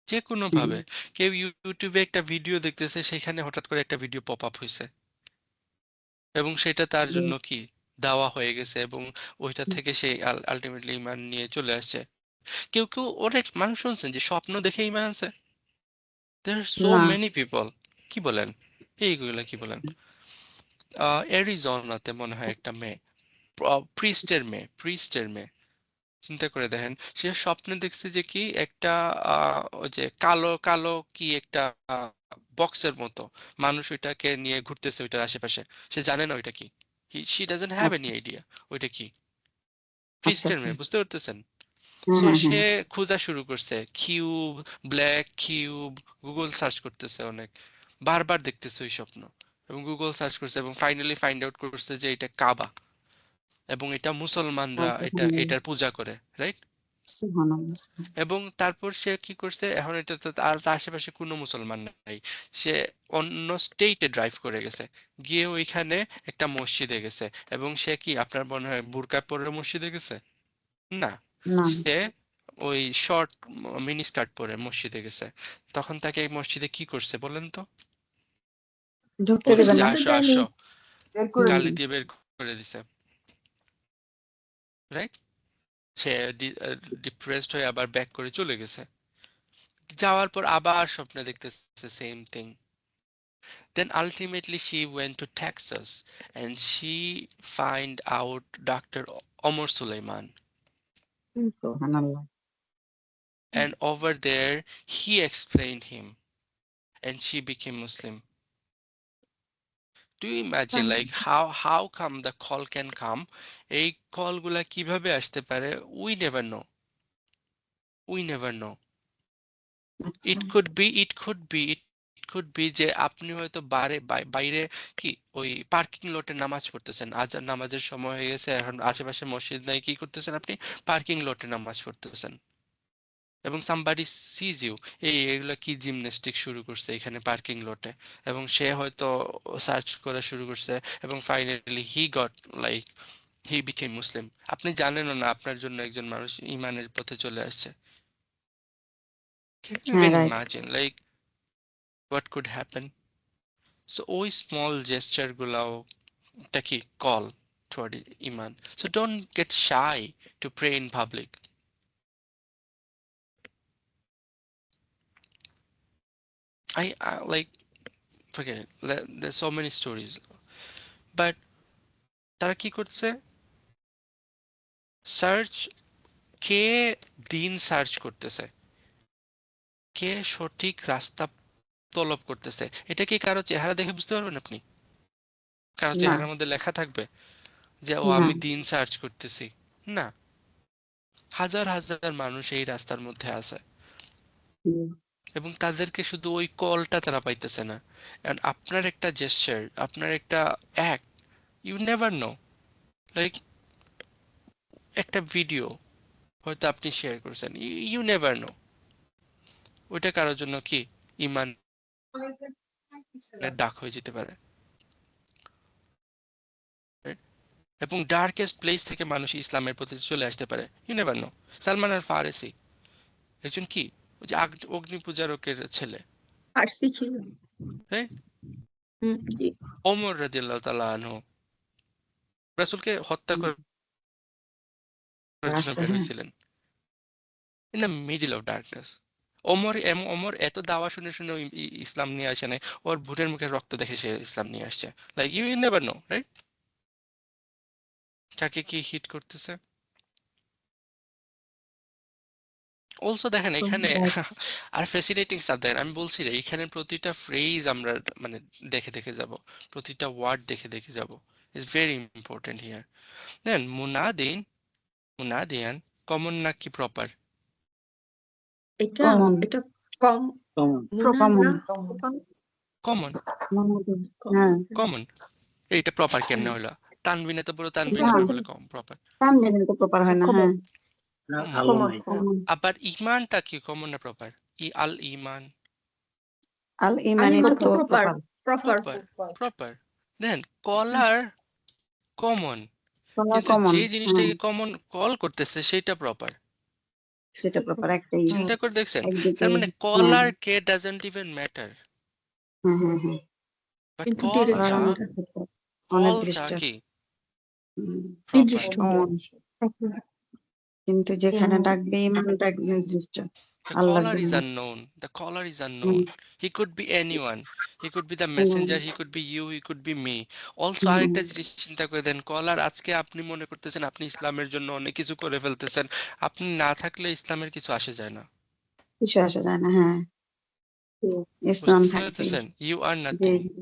যে কোনো হুম, ভাবে কেউ ইউটিউবে একটা ভিডিও দেখতেছে, সেখানে হঠাৎ করে একটা ভিডিও পপ আপ হয়েছে এবং সেটা তার জি, জন্য কি দাওয়া হয়ে গেছে, এবং ওইটা হুম, থেকে সে আলটিমেটলি ইমান নিয়ে চলে আসছে। কেউ কেউ অনেক মানুষ শুনছেন যে স্বপ্ন দেখে ইমান আনছে। দেয়ার সো না, মেনি পিপল। কি বলেন? এইগুলা কি বলেন? অ্যারিজোনাতে মনে হয় একটা মেয়ে, প্রিস্টের মেয়ে, চিন্তা করে দেখেন, সে স্বপ্নে দেখছে যে কি একটা ওই যে কালো কালো কি একটা বক্সের মতো মানুষ ওইটাকে নিয়ে ঘুরতেছে ওইটার আশেপাশে। সে জানে না ওইটা কি, শি ডাজন্ট হ্যাভ এনি আচ্ছা, আইডিয়া ওইটা কি। আচ্ছা, প্রিস্টের আচ্ছা, মেয়ে, বুঝতে পারতেছেন? হ্যাঁ, সো হ্যাঁ, হ্যাঁ, সে খোঁজা শুরু করছে cube, black cube, Google search করতেছে অনেক, বারবার দেখতেছে ওই স্বপ্ন, এবং গুগল সার্চ করছে এবং ফাইনালি ফাইন্ড আউট করছে যে এটা কাবা, এবং এটা মুসলমানরা আচ্ছা, এটার পূজা করে, রাইট? সুবহানাল্লাহ, এবং তারপর সে কি করছে, এখন এটা তো আর তার আশেপাশে কোনো মুসলমান নাই, সে অন্য স্টেটে ড্রাইভ করে গেছে, গিয়ে ওইখানে একটা মসজিদে গেছে, এবং সে কি আপনার মনে হয় বুরকা পরে মসজিদে গেছে? না, না, সে ওই শর্ট মিনি স্কার্ট পরে মসজিদে গেছে। তখন তাকে এই মসজিদে কি করছে বলেন তো? ঢুকতে বলছে দিবে যে না, ঢুকতে আসো দেয়নি। আসো, বের করে গালি দিবে, দিয়ে বের করে দিছে, রাইট? সে ডিপ্রেসড হয়ে আবার ব্যাক করে চলে গেছে, যাওয়ার পর আবার স্বপ্নে দেখতেছে same thing. Then ultimately she went to Texas and she find out Dr. Omar Suleiman. সুবহানাল্লাহ, And over there he explained him and she became Muslim. Do you imagine like how come the call can come? এই কল গুলা কিভাবে আসতে পারে? We never know. We never know. আচ্ছা, It could be যে আপনি হয়তো বাইরে কি ওই পার্কিং লটে নামাজ পড়তেছেন, আজ নামাজের সময় হয়ে গেছে, এখন আশেপাশে মসজিদ নাই, কি করতেছেন আপনি? পার্কিং লটে নামাজ পড়তেছেন, এবং সামবাডি সিজ ইউ, এগুলা কি জিমন্যাস্টিক শুরু করছে এখানে পার্কিং লটে, এবং সে হয়তো সার্চ করা শুরু করছে, এবং finally he got like he became Muslim. আপনি জানেনও না আপনার জন্য একজন মানুষ ইমানের পথে চলে আসছে। Can you হ্যাঁ, even right, imagine like what could happen? So ওই স্মল জেস্টার গুলাও একটা কি call toward Iman. So don't get shy to pray in public. I like forget it. There's so many stories. But তারা কি করছে? সার্চ, কে দিন সার্চ করতেছে, কে সঠিক রাস্তা তলব করতেছে, এটা কি কারো চেহারা দেখে বুঝতে পারবেন আপনি? কারো না, চেহারার মধ্যে লেখা থাকবে যে ও না, আমি দিন সার্চ করতেছি? না, হাজার হাজার মানুষ এই রাস্তার মধ্যে আছে, হুম, এবং তাদেরকে শুধু ওই কলটা তারা পাইতেছে না। And আপনার একটা জেস্চার, আপনার একটা act, you never know, like একটা ভিডিও হয়তো আপনি শেয়ার করেছেন, ইউ নেভার নো ওইটা কারোর জন্য কি ইমানের ডাক হয়ে যেতে পারে, right? এবং ডার্কেস্ট প্লেস থেকে মানুষ ইসলামের প্রতি চলে আসতে পারে, ইউ নেভার নো। সালমান আল ফারেসি একজন কি, ওই যে অগ্নি পূজারকের ছেলে, ফার্সি ছিল। রাইট? জি। ওমর রাদিয়াল্লাহু তাআলা আনহু রাসূলকে হত্যা হুম, করার জন্য আসছে, বের হ্যাঁ, হয়েছিলেন in the middle of darkness. Omar এত দাওয়া শুনে শুনে ইসলাম নিয়ে আসে নাই, ওর ভুটের মুখে রক্ত দেখে সে ইসলাম নিয়ে আসছে। Like you never know, right? কাকে কি হিট করতেছে। অলসো দেখেন তো এখানে রাইট, আর ফ্যাসিনেটিং স্টাফ দেখেন, আমি বলছি রে, এখানে প্রতিটা ফ্রেজ আমরা মানে দেখে দেখে যাব, প্রতিটা ওয়ার্ড দেখে দেখে যাব, is very important here. Then মুনাদিয়ান কমন না কি প্রপার? এটা কমন, এটা কম কমন, মুনাদা কমন, হ্যাঁ, কমন। এইটা প্রপার কেমনে হুম, হলো? তানবিনে তো পুরো তানবিন না, করে বলে কম প্রপার। টানবেন তো প্রপার হয় না, কমন হ্যাঁ, কমন। কমন কমন, আবার ইমানটা কি কমন না প্রপার? আল ইমান আল আল ইমান এটা ইমান তো তো proper proper, proper proper, proper. Then কলার কমন, কমন, কিন্তু কমন, যে হ্যাঁ, জিনিসটাকে কমন কল করতেছে সেটা প্রপার। সেটা প্রপার একটাই চিন্তা করে দেখছেন একদিকে তার মানে হ্যাঁ কলার কে ডাজন্ট ইভেন ম্যাটার হ্যাঁ হ্যাঁ হ্যাঁ বাট কিন্তু কলার কলটা ডিরেকশনটা কলটা কি প্রপার নির্দিষ্ট কমন proper। কিন্তু যেখানে ডাকবে ইমানটা নির্দিষ্ট The আল্লাহর caller is জন্য unknown. The caller is hmm, unknown. He could be anyone. He could be the hmm, messenger. He could be you. He could be me. Also হুম, আরেকটা জিনিস চিন্তা করে দেন কলার আজকে আপনি মনে করতেছেন আপনি ইসলামের জন্য অনেক কিছু করে ফেলতেছেন আপনি না থাকলে ইসলামের কিছু আসে যায় না কিছু আসা যায় না হ্যাঁ ইসলাম বুঝতে থাকবে পারতেছেন ইউ আর জি নাথিং জি,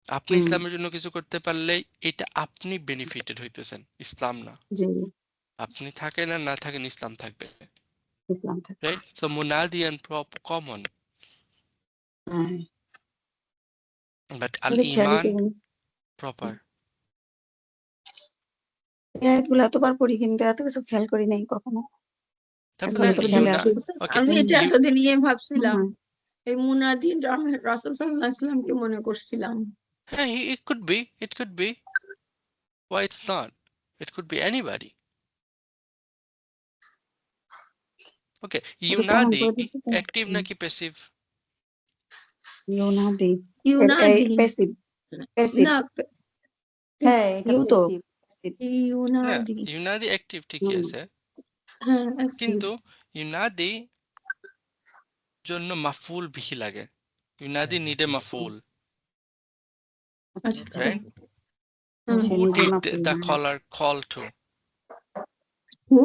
আপনি হুম ইসলামের জন্য কিছু করতে পারলে এটা আপনি বেনিফিটেড হইতেছেন ইসলাম না জি জি আপনি থাকেন আর না থাকেন ইসলাম থাকবে ইসলাম থাকবে রাইট সো মুনাদি and কমন হ্যাঁ বাট আল এটা খেয়ালই ইমান করিনি প্রপার এই আয়াতগুলো এতবার পড়ি কিন্তু এত কিছু খেয়াল করি নাই কখনো তারপর এখন দেখেন তো ইউ খেয়ালে না আসে ওকে আমি এটা ইউ এতদিন নিয়ে হুম, ভাবছিলাম হুম, এই মুনাদিন রাসূল সাল্লাল্লাহু আলাইহি ওয়াসাল্লামকে মনে করছিলাম হ্যাঁ it could be why it's not it could be anybody okay এটা কেমন ইউনাদি করে দিচ্ছে তো অ্যাক্টিভ নাকি প্যাসিভ ইউনাদি ইউনাদি প্যাসিভ প্যাসিভ না হ্যাঁ ইউ তো passive, না ইউনাদি ইউনাদি অ্যাক্টিভ ঠিকই হুম, আছে হ্যাঁ অ্যাক্টিভ কিন্তু ইউনাদি জন্য মাফুল বিহি লাগে ইউনাদি নিডে মাফুল আচ্ছা আচ্ছা right হুম সে who নিজে did মাফুল the হ্যাঁ caller call to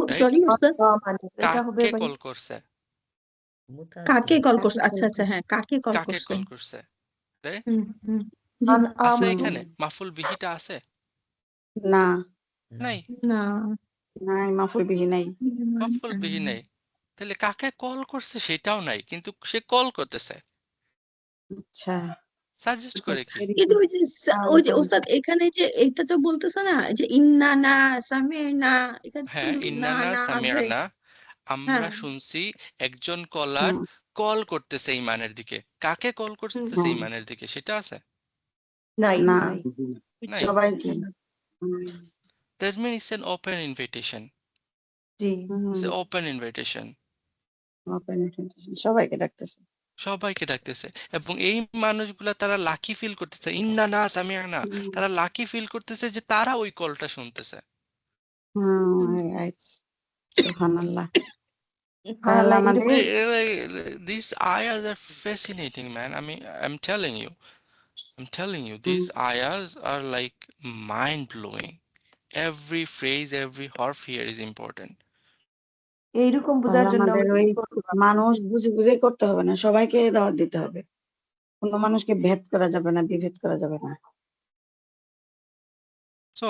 right sorry উস্তাদ কাকে কল করছে কাকে কল কাকে করছে আচ্ছা আচ্ছা হ্যাঁ কাকে কল কাকে করছে কল করছে right হুম হুম জি আছে হুম, এখানে মাফুল বিহিটা আছে না নাই না নাই মাফুল বিহি নাই মাফুল বিহি নেই তাহলে কাকে কল করছে সেটাও নাই কিন্তু সে কল করতেছে আচ্ছা সাজেস্ট করে কি কিন্তু তাহলে ওই তো যে ওস্তাদ এখানে যে এইটা তো বলতেছে না যে ইন্না না সামির না এখানে তো হ্যাঁ না ইন্নানা না আছে সামিয়ানা আমরা হ্যাঁ শুনছি একজন কলার হুম, কল করতেছে ইমানের দিকে কাকে কল হুম করতেছে হ্যাঁ ইমানের দিকে সেটা আছে না নাই সবাইকে that mean it's an open invitation জি ইটস ওপেন ইনভিটেশন ওপেন সবাইকে ডাকতেছে সবাইকে ডাকতেছে এবং এই মানুষগুলা তারা লাকি ফিল করতেছে ইন্নানা সামিয়ানা তারা লাকি ফিল করতেছে যে তারা ওই কলটা শুনতেছে হুম রাইট সুবহানাল্লাহ তাহলে আমাদের These ayahs are fascinating, man. I mean, I'm telling you, hmm, these ayahs are like mind blowing. Every phrase, every harf here is important. তাহলে আমাদের ওই মানুষ বুঝে বুঝে করতে হবে না সবাইকে দাওয়াত দিতে হবে কোনো মানুষকে ভেদ করা যাবে না বিভেদ করা যাবে না So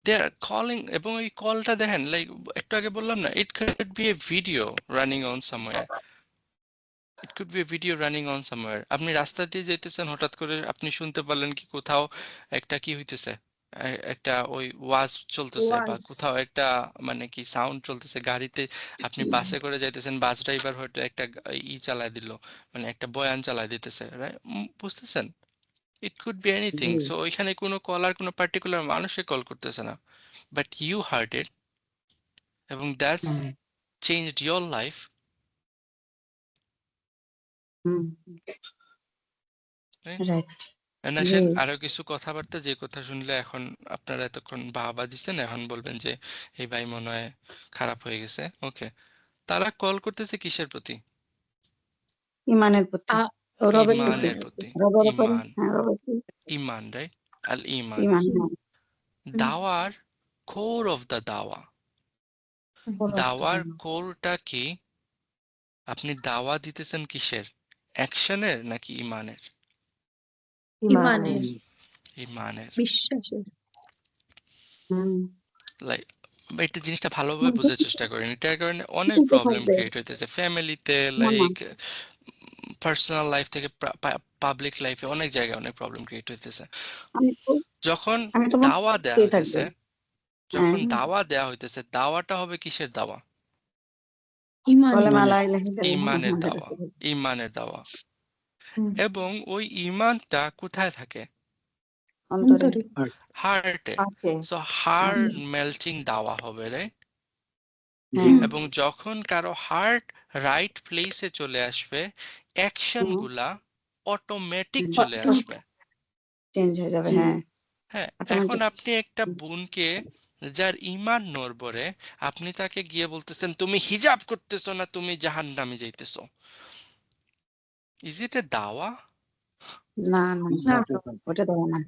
they are calling এবং এই কলটা দেখেন লাইক একটু আগে বললাম না it could be a video running on somewhere. It could be a video running on somewhere. আপনি রাস্তা দিয়ে যাইতেছেন হঠাৎ করে আপনি শুনতে পারলেন কি কোথাও একটা কি হইতেছে একটা ওই ওয়াজ চলতেছে বা ওয়াজ কোথাও একটা মানে কি সাউন্ড চলতেছে গাড়িতে আপনি বাসে করে যাইতেছেন বাস ড্রাইভার হয়তো একটা চালায় দিল মানে একটা বয়ান চালায় দিতেছে বুঝতেছেন it could be anything G so ওইখানে কোনো কলার কোনো পার্টিকুলার মানুষে কল করতেছে না বাট ইউ হার্ড ইট এবং দ্যাটস হ্যাঁ changed your life hmm right জি আসেন আরো কিছু কথাবার্তা যে কথা শুনলে এখন আপনারা এতক্ষণ বাহবা দিচ্ছেন এখন বলবেন যে এই ভাই মনে হয় খারাপ হয়ে গেছে ওকে তারা কল করতেছে কিসের প্রতি ইমানের প্রতি রবের প্রতি ইমানের প্রতি রবের উপরে ইমান হ্যাঁ রবের প্রতি ইমান রাইট আল ইমান ইমান হ্যাঁ দাওয়ার কোর অফ দ্য দাওয়া দাওয়ার কোরটা কি আপনি দাওয়া দিতেছেন কিসের অ্যাকশনের নাকি ইমানের ইমানের ইমানের বিশ্বাসের হুম লাইক এটা জিনিসটা ভালোভাবে মনটা বোঝার চেষ্টা করেন এটার কারণে অনেক কিন্তু প্রবলেম থাকবে ক্রিয়েট হইতেছে ফ্যামিলিতে না না লাইক পার্সোনাল লাইফ থেকে পাবলিক লাইফে অনেক জায়গায় অনেক প্রবলেম ক্রিয়েট হইতেছে আমি তো যখন আমি তো দাওয়া দেয়া মনে থাকবে হইতেছে হ্যাঁ যখন দাওয়া দেয়া হইতেছে দাওয়াটা হবে কিসের দাওয়া ইমানের কলেমা মানে লা ইলাহা ইল্লাল্লাহ ইমানের মুহাম্মাদুর দাওয়া রাসূলুল্লাহ ইমানের দাওয়া হুম, এবং ওই ইমানটা কোথায় থাকে অন্তরে অন্তরে হার্টে আছে সো আছে হার্ট মেল্টিং দাওয়া হবে রাইট হ্যাঁ এবং যখন কারো হার্ট রাইট প্লেসে চলে আসবে, অ্যাকশন গুলা অটোমেটিক চলে আসবে। চেঞ্জ হয়ে যাবে। জি। হ্যাঁ হ্যাঁ, এখন অটোমেটিক। আপনি একটা বোনকে, যার ইমান নড়বড়ে, আপনি তাকে গিয়ে বলতেছেন তুমি হিজাব করতেছো না, তুমি জাহান্নামে যাইতেছো। ইজ ইট এ দাওয়া? না না না ওটা দেবো না।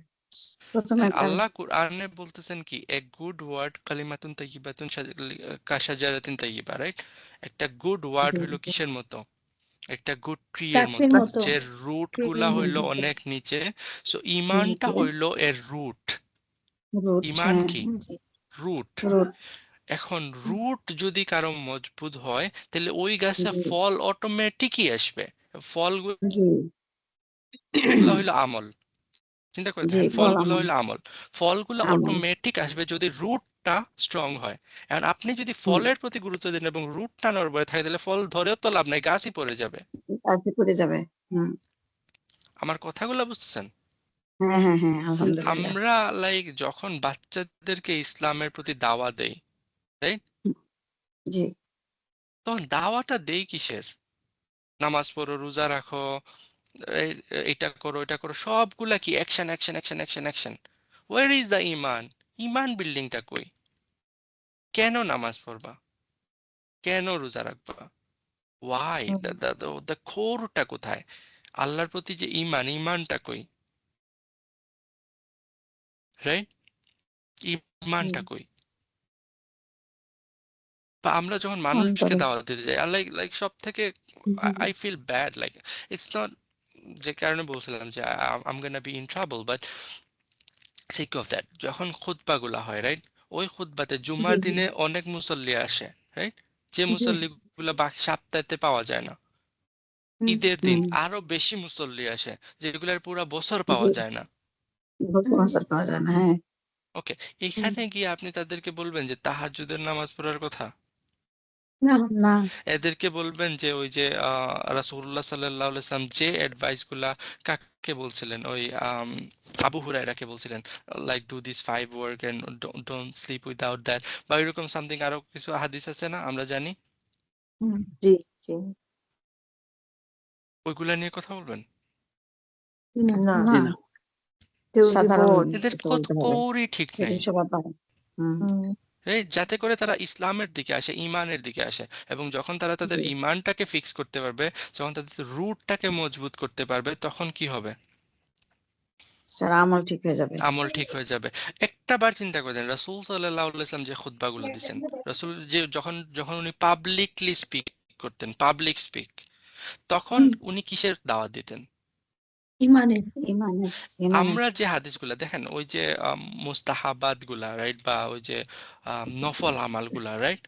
প্রথমে দেন তার আল্লাহ কুরআনে বলতেছেন কি, এ গুড ওয়ার্ড কালিমাতুন তাইয়িবাতুন কাশাজারাতিন তাইয়িবা, রাইট? একটা গুড ওয়ার্ড হইলো কিসের মতো? একটা গুড ট্রি এর গাছের মতো, মতো যে রুট গুলা হইলো অনেক নিচে। সো ইমানটা হইলো এর রুট। রুট। ইমান হ্যাঁ কি? রুট। রুট। এখন রুট যদি কারো মজবুত হয়, তাহলে ওই গাছে ফল অটোমেটিকই আসবে। ফলগুলো জি হইলো আমল। চিন্তা করে জি দেখেন, ফল ফলগুলো আমল। হইলো আমল। ফলগুলো আমল। অটোমেটিক আসবে যদি রুটটা স্ট্রং হয়। এখন আপনি যদি হুম, ফলের প্রতি গুরুত্ব দেন এবং রুটটা নড়বড়ে থাকে, তাহলে ফল ধরেও তো লাভ নাই, গাছই পড়ে যাবে। গাছে পড়ে যাবে। হুম। আমার কথাগুলো বুঝতেছেন? হ্যাঁ হ্যাঁ হ্যাঁ আলহামদুলিল্লাহ। আমরা লাইক যখন বাচ্চাদেরকে ইসলামের প্রতি দাওয়া দেই, রাইট, হুম, জি তখন দাওয়াটা দেই কিসের? নামাজ পড়ো, রোজা রাখো, এটা করো, এটা করো, সবগুলা কি action action action action action. Where is the ইমান? ইমান বিল্ডিংটা কই? কেন নামাজ পড়বা? কেন রোজা রাখবা? ওয়াই? হুম, দ্য কোরটা কোথায়? আল্লাহর প্রতি যে ইমান, ইমানটা কই? রাইট? জি ইমানটা কই? বা আমরা যখন মানুষকে অন্তরে। দাওয়াত দিতে যাই, লাইক লাইক সব থেকে hmm, I feel bad, like it's not, যে কারণে বলছিলাম যে I'm gonna be in trouble, but sick of that, যখন খুতবাগুলা হয়, রাইট, ওই খুতবাতে জি জুমার জি দিনে অনেক মুসল্লি আসে, রাইট, যে জি মুসল্লিগুলা বাকি সপ্তাহে পাওয়া যায় না। হুম, ঈদের দিন হুম, আরো বেশি মুসল্লি আসে, যেগুলার পুরা বছর জি পাওয়া যায় না। বছর বছর পাওয়া যায় না। হ্যাঁ ওকে, হুম। এখানে গিয়ে আপনি তাদেরকে বলবেন যে তাহাজ্জুদের নামাজ পড়ার কথা? না না এদেরকে বলবেন যে ওই যে রাসূলুল্লাহ সাল্লাল্লাহু আলাইহি সাল্লাম যে অ্যাডভাইস গুলা কাকে বলছিলেন, ওই আবু হুরায়রাকে বলছিলেন, like do this five work and don't sleep without that, বা এরকম সামথিং আরো কিছু হাদিস আছে না, আমরা জানি। হুম, জি জি ওইগুলা নিয়ে কথা বলবেন? না না না না they will be সাধারণ bored. এদের কিছু কত বলতে হবে কৌড়ি ঠিক যদি নাই, সবাই পারে। হুম হুম, রাইট, যাতে করে তারা ইসলামের দিকে আসে, ইমানের দিকে আসে। এবং যখন তারা তাদের জি ইমানটাকে ফিক্স করতে পারবে, যখন তাদের রুটটাকে মজবুত করতে পারবে, তখন কি হবে? স্যার আমল ঠিক হয়ে যাবে। আমল ঠিক হয়ে যাবে। একটা বার চিন্তা করে দেন, রাসূল সাল্লাল্লাহু আলাইহি ওয়াসাল্লাম যে খুতবাগুলো দিছেন, রাসূল যে যখন যখন উনি পাবলিকলি স্পিক করতেন, পাবলিক স্পিক, তখন হুম, উনি কিসের দাওয়াত দিতেন? ইমানের। ইমানের। ইমানের। আমরা যে হাদিসগুলা দেখেন, ওই যে মুস্তাহাবাত গুলা, রাইট, বা ওই যে নফল আমাল গুলা, রাইট,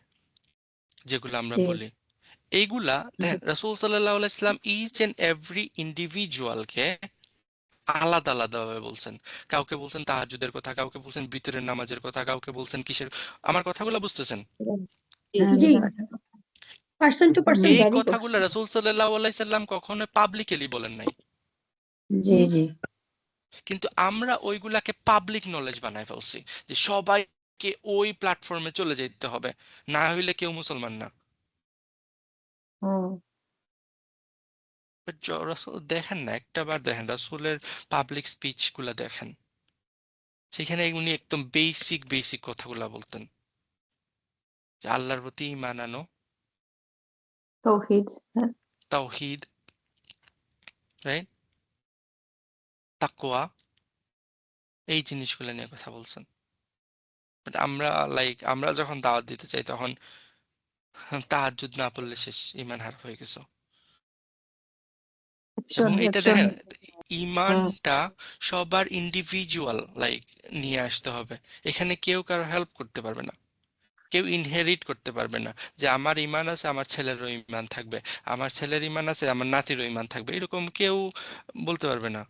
যেগুলো আমরা জি বলি, এইগুলা জি দেখেন, রাসূল সাল্লাল্লাহু আলাইহি ওয়াসাল্লাম ইচ এন্ড এভরি ইন্ডিভিজুয়ালকে আলাদা আলাদা ভাবে বলছেন। কাউকে বলছেন তাহাজ্জুদের কথা, কাউকে বলছেন ভিতরের নামাজের কথা, কাউকে বলছেন কিসের। আমার কথাগুলো বুঝতেছেন? হ্যাঁ জি রোজা রাখার কথা। পার্সন টু পার্সন এই ভ্যারি কথাগুলো করছে। রাসূল সাল্লাল্লাহু আলাইহি সাল্লাম কখনো পাবলিকলি বলেন নাই, জি হুম, জি কিন্তু আমরা ওইগুলাকে পাবলিক নলেজ বানায় ফেলছি, যে সবাইকে ওই প্ল্যাটফর্মে চলে যেতে হবে, না হইলে কেউ মুসলমান না। ও But রাসূল দেখেন না, একটা বার দেখেন রাসূলের পাবলিক স্পিচ গুলা দেখেন, সেখানে উনি একদম বেসিক বেসিক কথাগুলা বলতেন, যে আল্লাহর প্রতি ঈমান আনো, তৌহিদ। হ্যাঁ, তাওহীদ, রাইট, তাকওয়া, এই জিনিসগুলো নিয়ে কথা বলছেন। বাট আমরা লাইক আমরা যখন দাওয়াত দিতে চাই, তখন তাহাজ্জুদ না পড়লে শেষ, ঈমান হারা হয়ে গেছো। অ্যাকশন এবং এটা অ্যাকশন। দেখেন, হুম, ঈমানটা সবার ইন্ডিভিজুয়াল লাইক নিয়ে আসতে হবে। এখানে কেউ কারো হেল্প করতে পারবে না, কেউ ইনহেরিট করতে পারবে না, যে আমার ঈমান আছে আমার ছেলেরও ঈমান থাকবে, আমার ছেলের ঈমান আছে আমার নাতিরও ঈমান থাকবে, এরকম কেউ বলতে পারবে না।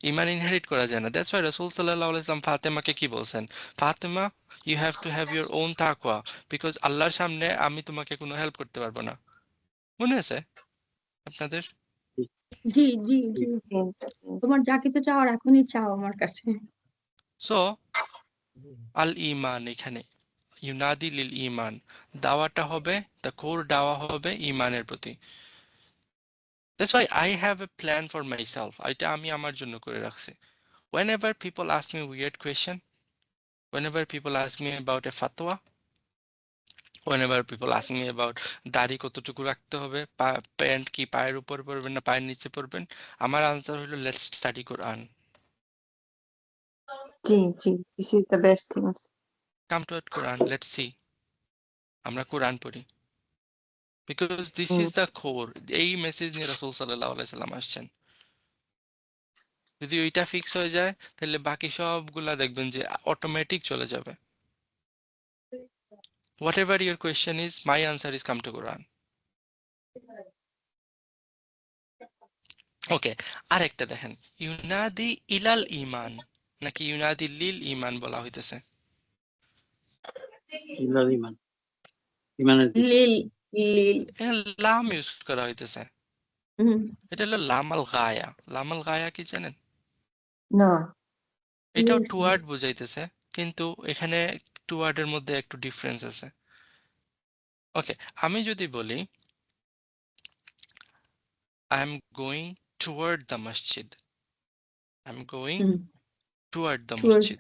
ঈমান ইনহেরিট করা যায় না। দ্যাটস ওয়াই রাসূল সাল্লাল্লাহু আলাইহি ওয়াসাল্লাম ফাতেমাকে কি বলছেন? Fatima, you have to have your own তাকওয়া, বিকজ আল্লাহর সামনে আমি তোমাকে কোনো হেল্প করতে পারবো না। মনে আছে আপনাদের? জি জি জি জি, তোমার যা কিছু চাওয়ার এখনই চাও আমার কাছে। সো আল ঈমান, এখানে ইউনাদি লিল ইমান, দাওয়াটা হবে, দ্য কোর দাওয়া হবে ইমানের প্রতি। That's why I have a plan for myself, এটা আমি আমার জন্য করে রাখছি। Whenever people ask me weird question, whenever people ask me about a fatwa, whenever people ask me about দাড়ি কতটুকু রাখতে হবে, প্যান্ট কি পায়ের উপর পরবেন না পায়ের নিচে পরবেন, আমার আনসার হলো লেটস স্টাডি কোরআন, জি জি, this is the best thing. Come to Quran, let's see, আমরা কোরআন পড়ি। Because this hmm, is the core, এই মেসেজ নিয়ে রাসূল সাল্লাল্লাহু আলাইহি সাল্লাম আসছেন। যদি ওইটা ফিক্স হয়ে যায় তাহলে বাকি সবগুলা দেখবেন যে অটোমেটিক চলে যাবে। Whatever your question is, my answer is come to Quran. ওকে, আরেকটা দেখেন, ইউনাদি ইলাল ইমান নাকি ইউনাদি লিল ইমান বলা হইতেছে? ইল্লাল ইমান, ইমানের দিকে। লিল লিল এখানে লাম ইউজ করা হইতেছে, হুম, এটা হলো লামাল গায়া। লামাল গায়া কি জানেন? না, এটাও লিল টুয়ার্ড বুঝাইতেছে, কিন্তু এখানে টুয়ার্ডের মধ্যে একটু ডিফারেন্স আছে। ওকে, আমি যদি বলি I am going toward the মসজিদ, I am going hmm, toward the towards মসজিদ,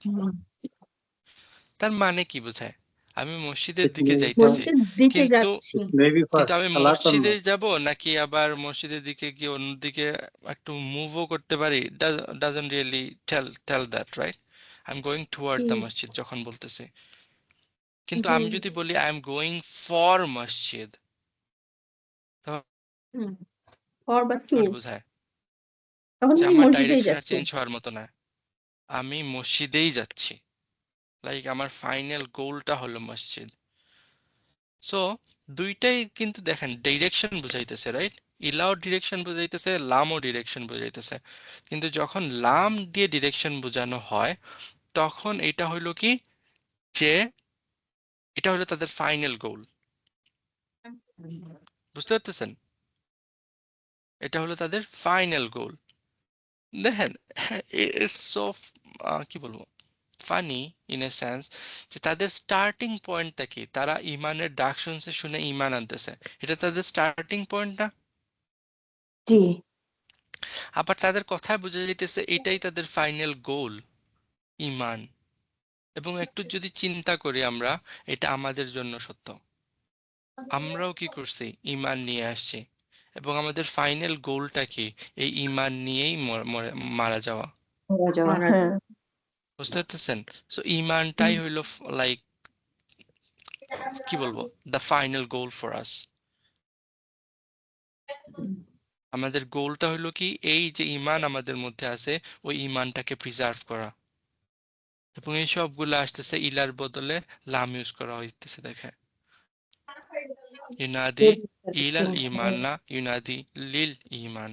তার মানে কি বোঝায়? আমি মসজিদের It দিকে may যাইতেছি, মসজিদের দিকে কিন্তু যাচ্ছি। maybe for কিন্তু আমি salat or মসজিদে not. যাব নাকি আবার মসজিদের দিকে গিয়ে অন্যদিকে একটু মুভও করতে পারি, doesn't really tell that, right? I am going toward জি দ্য মসজিদ যখন বলতেছি, কিন্তু জি আমি যদি বলি আই এম গোয়িং ফর মসজিদ, হুম, ফর বা টু, তাহলে বোঝায় তখন যে আমি আমার মসজিদেই ডাইরেকশন আর যাচ্ছি। চেঞ্জ হওয়ার মতো না, আমি মসজিদেই যাচ্ছি, লাইক আমার ফাইনাল গোলটা হলো মসজিদ। সো দুইটাই কিন্তু দেখেন ডিরেকশন বুঝাইতেছে, রাইট? ইলাও ডিরেকশন বুঝাইতেছে, লামও ডিরেকশন বুঝাইতেছে, কিন্তু যখন লাম দিয়ে ডিরেকশন বোঝানো হয় তখন এটা হইলো কি, যে এটা হলো তাদের ফাইনাল গোল, বুঝতে পারতেছেন? এটা হলো তাদের ফাইনাল গোল। দেখেন, সো কি বলবো, ফানি ইন এ সেন্স, যে তাদের স্টার্টিং পয়েন্টটা কি, তারা ইমানের ডাক শুনছে, শুনে ইমান আনতেছে, এটা তাদের স্টার্টিং পয়েন্ট না? জি আবার তাদের কথায় বোঝা যাইতেছে এটাই তাদের ফাইনাল গোল, ইমান। এবং একটু যদি চিন্তা করি আমরা, এটা আমাদের জন্য সত্য, আমরাও কি করছি, ইমান নিয়ে আসছি, এবং আমাদের ফাইনাল গোলটা কি, এই ইমান নিয়েই মারা যাওয়া, মারা যাওয়া, মারা হ্যাঁ যাওয়া। বুঝতে পারতেছেন? সো ইমানটাই হুম, হইলো লাইক কি বলবো, the final goal for us. Hmm, আমাদের গোলটা হইলো কি, এই যে ইমান আমাদের মধ্যে আছে ওই ইমানটাকে প্রিজার্ভ করা, এবং এই সবগুলো আসতেছে ইলার বদলে লাম ইউজ করা হইতেছে। দেখে, ইউনাদি ইলাল ইমান না ইউনাদি লিল ইমান।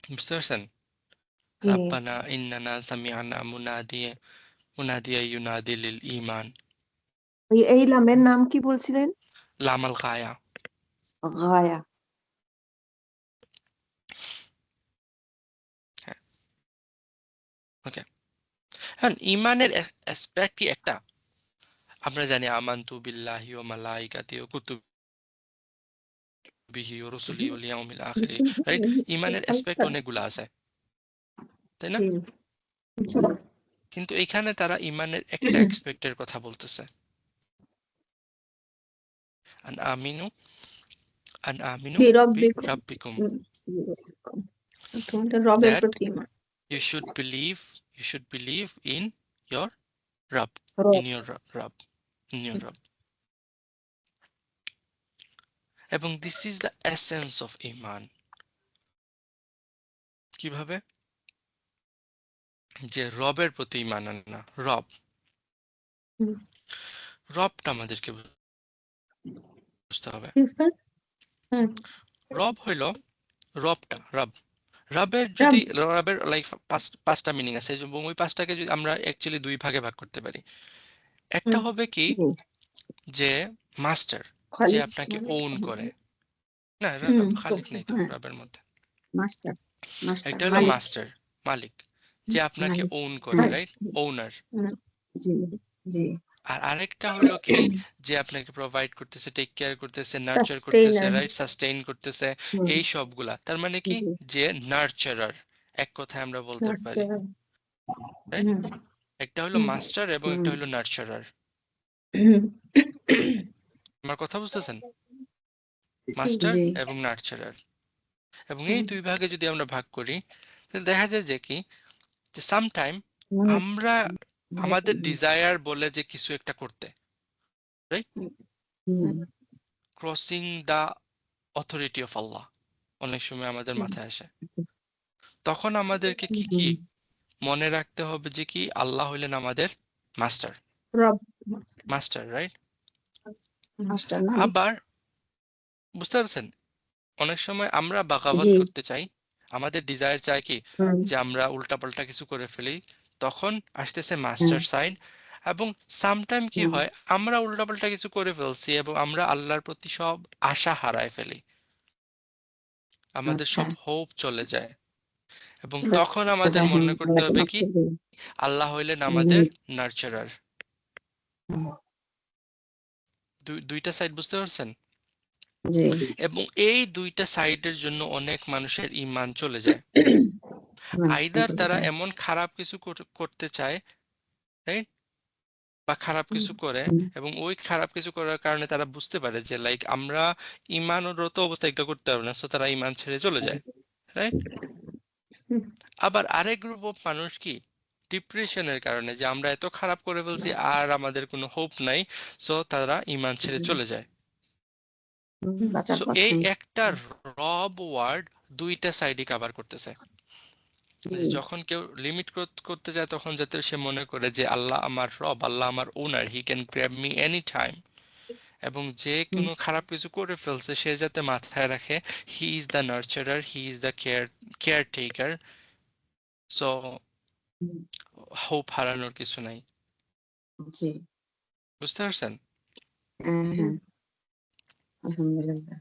বুঝতে পারছেন? জি রাব্বানা ইন্নানা সামিআনা মুনাদিয়া ইউনাদি লিল ইমান, এই লামের নাম কি বলছিলেন? লামাল গায়া। গায়া। হ্যাঁ, ওকে। এখন ইমানের অ্যাসপেক্ট কি একটা, আমরা জানি আমানতু বিল্লাহি ওয়া মালাইকাতিহি ওয়া কুতুবিহি ওয়া রুসুলিহি ওয়াল ইয়াউমিল আখির, রাইট? ইমানের অ্যাসপেক্ট অনেকগুলো আছে, তাই না? জি, জি। কিন্তু এখানে তারা ইমানের একটা অ্যাসপেক্টের কথা বলতেছে, আন আমিনু আন আমিনু বি বিরব্বিকুম, রাব্বিকুম, বিরব্বিকুম। তোমাদের রবের দ্যাট প্রতি ঈমান। you should believe in your Rabb, রব। in your Rabb, in your Rabb. এবং this is the essence of ইমান। কিভাবে? যে রবের প্রতি ইমান আনা, রব, হুম, রবটা আমাদেরকে বুঝতে হবে। ঠিক আছে? হ্যাঁ, রব হইল, রব, রবের রব। যদি, রবের লাইক পাঁচটা মিনিং আছে, এবং ওই পাঁচটাকে যদি আমরা অ্যাকচুয়ালি দুই ভাগে ভাগ করতে পারি, একটা হুম, হবে কি, জি যে মাস্টার, যে খালিক আপনাকে মালিক ওন করে, না হুম, খালিক নেই তো হ্যাঁ, রবের মধ্যে, মাস্টার মাস্টার একটা হলো মালিক। মাস্টার, মালিক, যে আপনাকে ওন করে, রাইট? ওনার। জি জি আর আরেকটা হলো কি, যে আপনাকে প্রোভাইড করতেছে, টেক কেয়ার করতেছে, নার্চার করতেছে, সাস্টেইনার। রাইট? সাস্টেইন করতেছে, হুম, এই সবগুলা। তার মানে কি, জি যে নার্চারার, এক কথায় আমরা বলতে পারি, রাইট? একটা হলো মাস্টার এবং একটা হুম, হলো নার্চারার। আমার কথা বুঝতেছেন? মাস্টার জি এবং নার্চারার। এবং এই দুই ভাগে যদি আমরা ভাগ করি, তাহলে দেখা যায় যে কি, যে সামটাইম মানে আমরা আমাদের ডিজায়ার বলে যে কিছু একটা করতে, right? Hmm, crossing the authority of Allah অনেক সময় আমাদের মাথায় আসে। তখন আমাদেরকে কি কি হুম, মনে রাখতে হবে, যে কি আল্লাহ হইলেন আমাদের মাস্টার, রব। Master, right? মাস্টার মানে আবার বুঝতে পারছেন, অনেক সময় আমরা বাগাবত জি করতে চাই, আমাদের ডিজায়ার চাই কি, হুম, যে আমরা উল্টাপাল্টা কিছু করে ফেলি, তখন আসতেছে হ্যাঁ, মাস্টার সাইন। এবং সামটাইম কি হুম, হয়, আমরা উল্টাপাল্টা কিছু করে ফেলছি এবং আমরা আল্লাহর প্রতি সব আশা হারায় ফেলি, আমাদের আচ্ছা সব হোপ চলে যায়। এবং চলে তখন আমাদের যায়, হ্যাঁ মনে করতে আল্লাহকে হবে মাফ কি, করে দিন। আল্লাহ হইলেন হুম, আমাদের নার্চারার। হুম, দুইটা সাইড বুঝতে পারছেন? জি এবং এই দুইটা সাইডের জন্য অনেক মানুষের ঈমান চলে যায়। আইদার চলে তারা যায় এমন খারাপ কিছু করতে চায়, রাইট? বা খারাপ কিছু করে, হুম, এবং ওই খারাপ কিছু করার কারণে তারা বুঝতে পারে যে লাইক আমরা ঈমানরত অবস্থায় এটা করতে পারবো না, সো তারা ঈমান ছেড়ে চলে যায়, রাইট? আবার আরেক গ্রুপ অফ মানুষ কি, ডিপ্রেশনের কারণে, যে আমরা এত খারাপ করে ফেলছি আর আমাদের কোনো হোপ নাই, সো তারা ঈমান ছেড়ে চলে যায়। বাঁচার সো পথ এই নেই একটা রব ওয়ার্ড দুইটা সাইডই কভার করতেছে। জি যে যখন কেউ লিমিট করতে যায়, তখন যাতে সে মনে করে যে আল্লাহ আমার রব, আল্লাহ আমার owner, he can grab me any time. এবং যে হুম, কোনো খারাপ কিছু করে ফেলছে, সে যাতে মাথায় রাখে, he is the nurturer, he is the caretaker. So hmm, hope হারানোর কিছু নাই। জি বুঝতে পারছেন? হ্যাঁ হ্যাঁ আলহামদুলিল্লাহ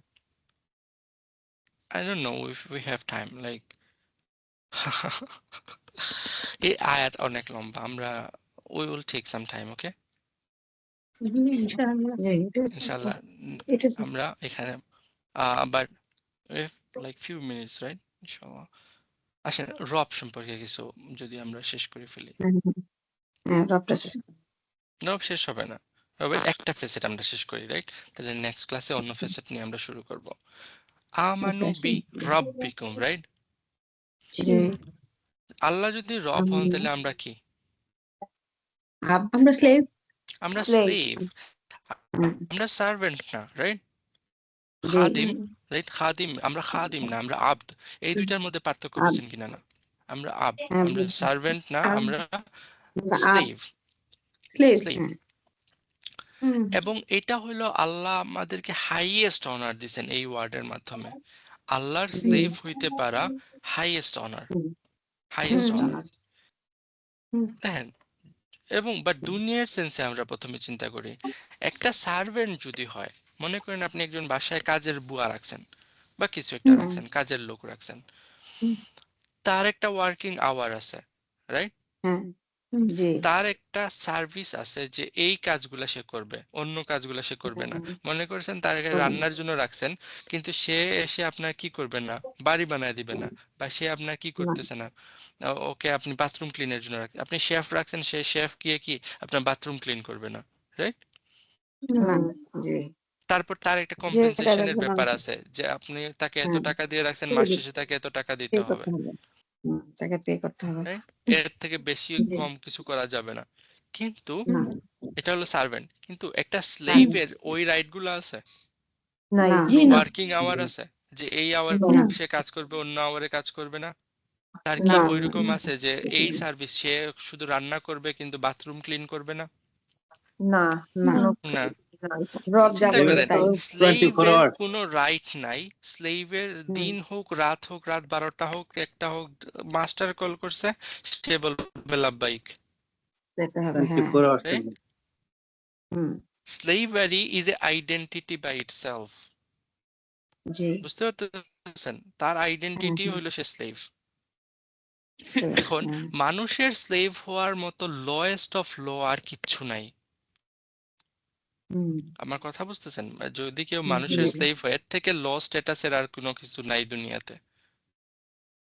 I don't know if we have time, like এই আয়াত অনেক লম্বা, আমরা we will take some time, okay? ইনশাআল্লাহ। জি ইনশাআল্লাহ। এটা আমরা এখানে but if like few minutes, right? ইনশাআল্লাহ। আসেন রব সম্পর্কে কিছু যদি আমরা শেষ করে ফেলি। হ্যাঁ রবটা শেষ রব শেষ হবে না, রবের একটা ফেসেট আমরা শেষ করি, রাইট? তাহলে নেক্সট ক্লাসে অন্য ফেসেট নিয়ে আমরা শুরু করব। আমানু বি রাব্বিকুম, রাইট? জি আল্লাহ যদি রব হন, তাহলে আমরা কি? আব্দ আমরা স্লেভ। আমরা স্লেভ স্লেভ, আমরা সার্ভেন্ট না, রাইট? জি খাদিম, রাইট? খাদিম, আমরা খাদিম না, আমরা আব্দ। এই দুইটার মধ্যে পার্থক্য আব্দ বুঝেন কিনা না? আমরা আব্দ, হ্যাঁ আমরা বুঝছি সার্ভেন্ট না, আমরা আব্দ স্লেভ, স্লেভ। স্লেভ। হ্যাঁ এবং এটা হলো আল্লাহ আমাদেরকে হাইয়েস্ট অনার দিছেন এই ওয়ার্ডের মাধ্যমে। আল্লাহর জি স্লেভ হইতে পারা হাইয়েস্ট অনার, হুম, হাইয়েস্ট হাইয়েস্ট অনার। অনার দেখেন, এবং বাট দুনিয়ার সেন্সে আমরা প্রথমে চিন্তা করি, একটা সার্ভেন্ট যদি হয়, মনে করেন আপনি একজন বাসায় কাজের বুয়া রাখছেন বা কিছু একটা রাখছেন, কাজের লোক রাখছেন, তার একটা ওয়ার্কিং আওয়ার আছে, রাইট? হ্যাঁ জি তার একটা সার্ভিস আছে, যে এই কাজগুলা সে করবে, অন্য কাজগুলা সে করবে না। মনে করছেন তার রান্নার জন্য রাখছেন, কিন্তু সে এসে আপনার কি করবে না, বাড়ি বানায় দিবে না, বা সে আপনার কি করতেছে না, ওকে আপনি বাথরুম ক্লিনের জন্য রাখছেন, আপনি শেফ রাখছেন, সে শেফ গিয়ে কি আপনার বাথরুম ক্লিন করবে না, রাইট? না জি তারপর তার একটা যে কম্পেনসেশনের কাজের জন্য ব্যাপার আছে, যে আপনি তাকে এত হ্যাঁ টাকা দিয়ে রাখছেন, মাস শেষে তাকে এত টাকা পে দিতে হবে, করতে হবে তাকে পে করতে হবে রাইট? এর থেকে বেশি জি কম কিছু করা যাবে না। কিন্তু না এটা হলো সার্ভেন্ট, কিন্তু একটা হ্যাঁ স্লেভের ওই রাইট গুলো আছে, নাই না জি না। ওয়ার্কিং আওয়ার আছে, যে এই আওয়ার পর না সে কাজ করবে, অন্য আওয়ারে কাজ করবে না। তার কি না ওইরকম না আছে যে এই সার্ভিস সে শুধু রান্না করবে কিন্তু বাথরুম ক্লিন করবে না? না না কোনো না। রব যা চিন্তা করে বলবে দেন, তাই 24 স্লেভের hours কোনো রাইট নাই। স্লেভের হুম, দিন হোক, রাত 12টা হোক, একটা হোক, মাস্টার কল করছে, সে বলবে লাব্বাইক, যেতে হবে হ্যাঁ 24 hours রাইট? থাকবে। Hmm slavery is a identity by itself. জি বুঝতে পারতেছেন, তার হ্যাঁ আইডেন্টিটি হ্যাঁ হইলো সে স্লেভ। slave, এখন হ্যাঁ। মানুষের স্লেভ হওয়ার মতো লোয়েস্ট অফ লো আর কিচ্ছু নাই। হুম, আমার কথা বুঝতেছেন? যদি কেউ জি মানুষের জি। স্লেভ হয়, এর থেকে লো স্ট্যাটাসের আর কোনো কিছু নাই দুনিয়াতে।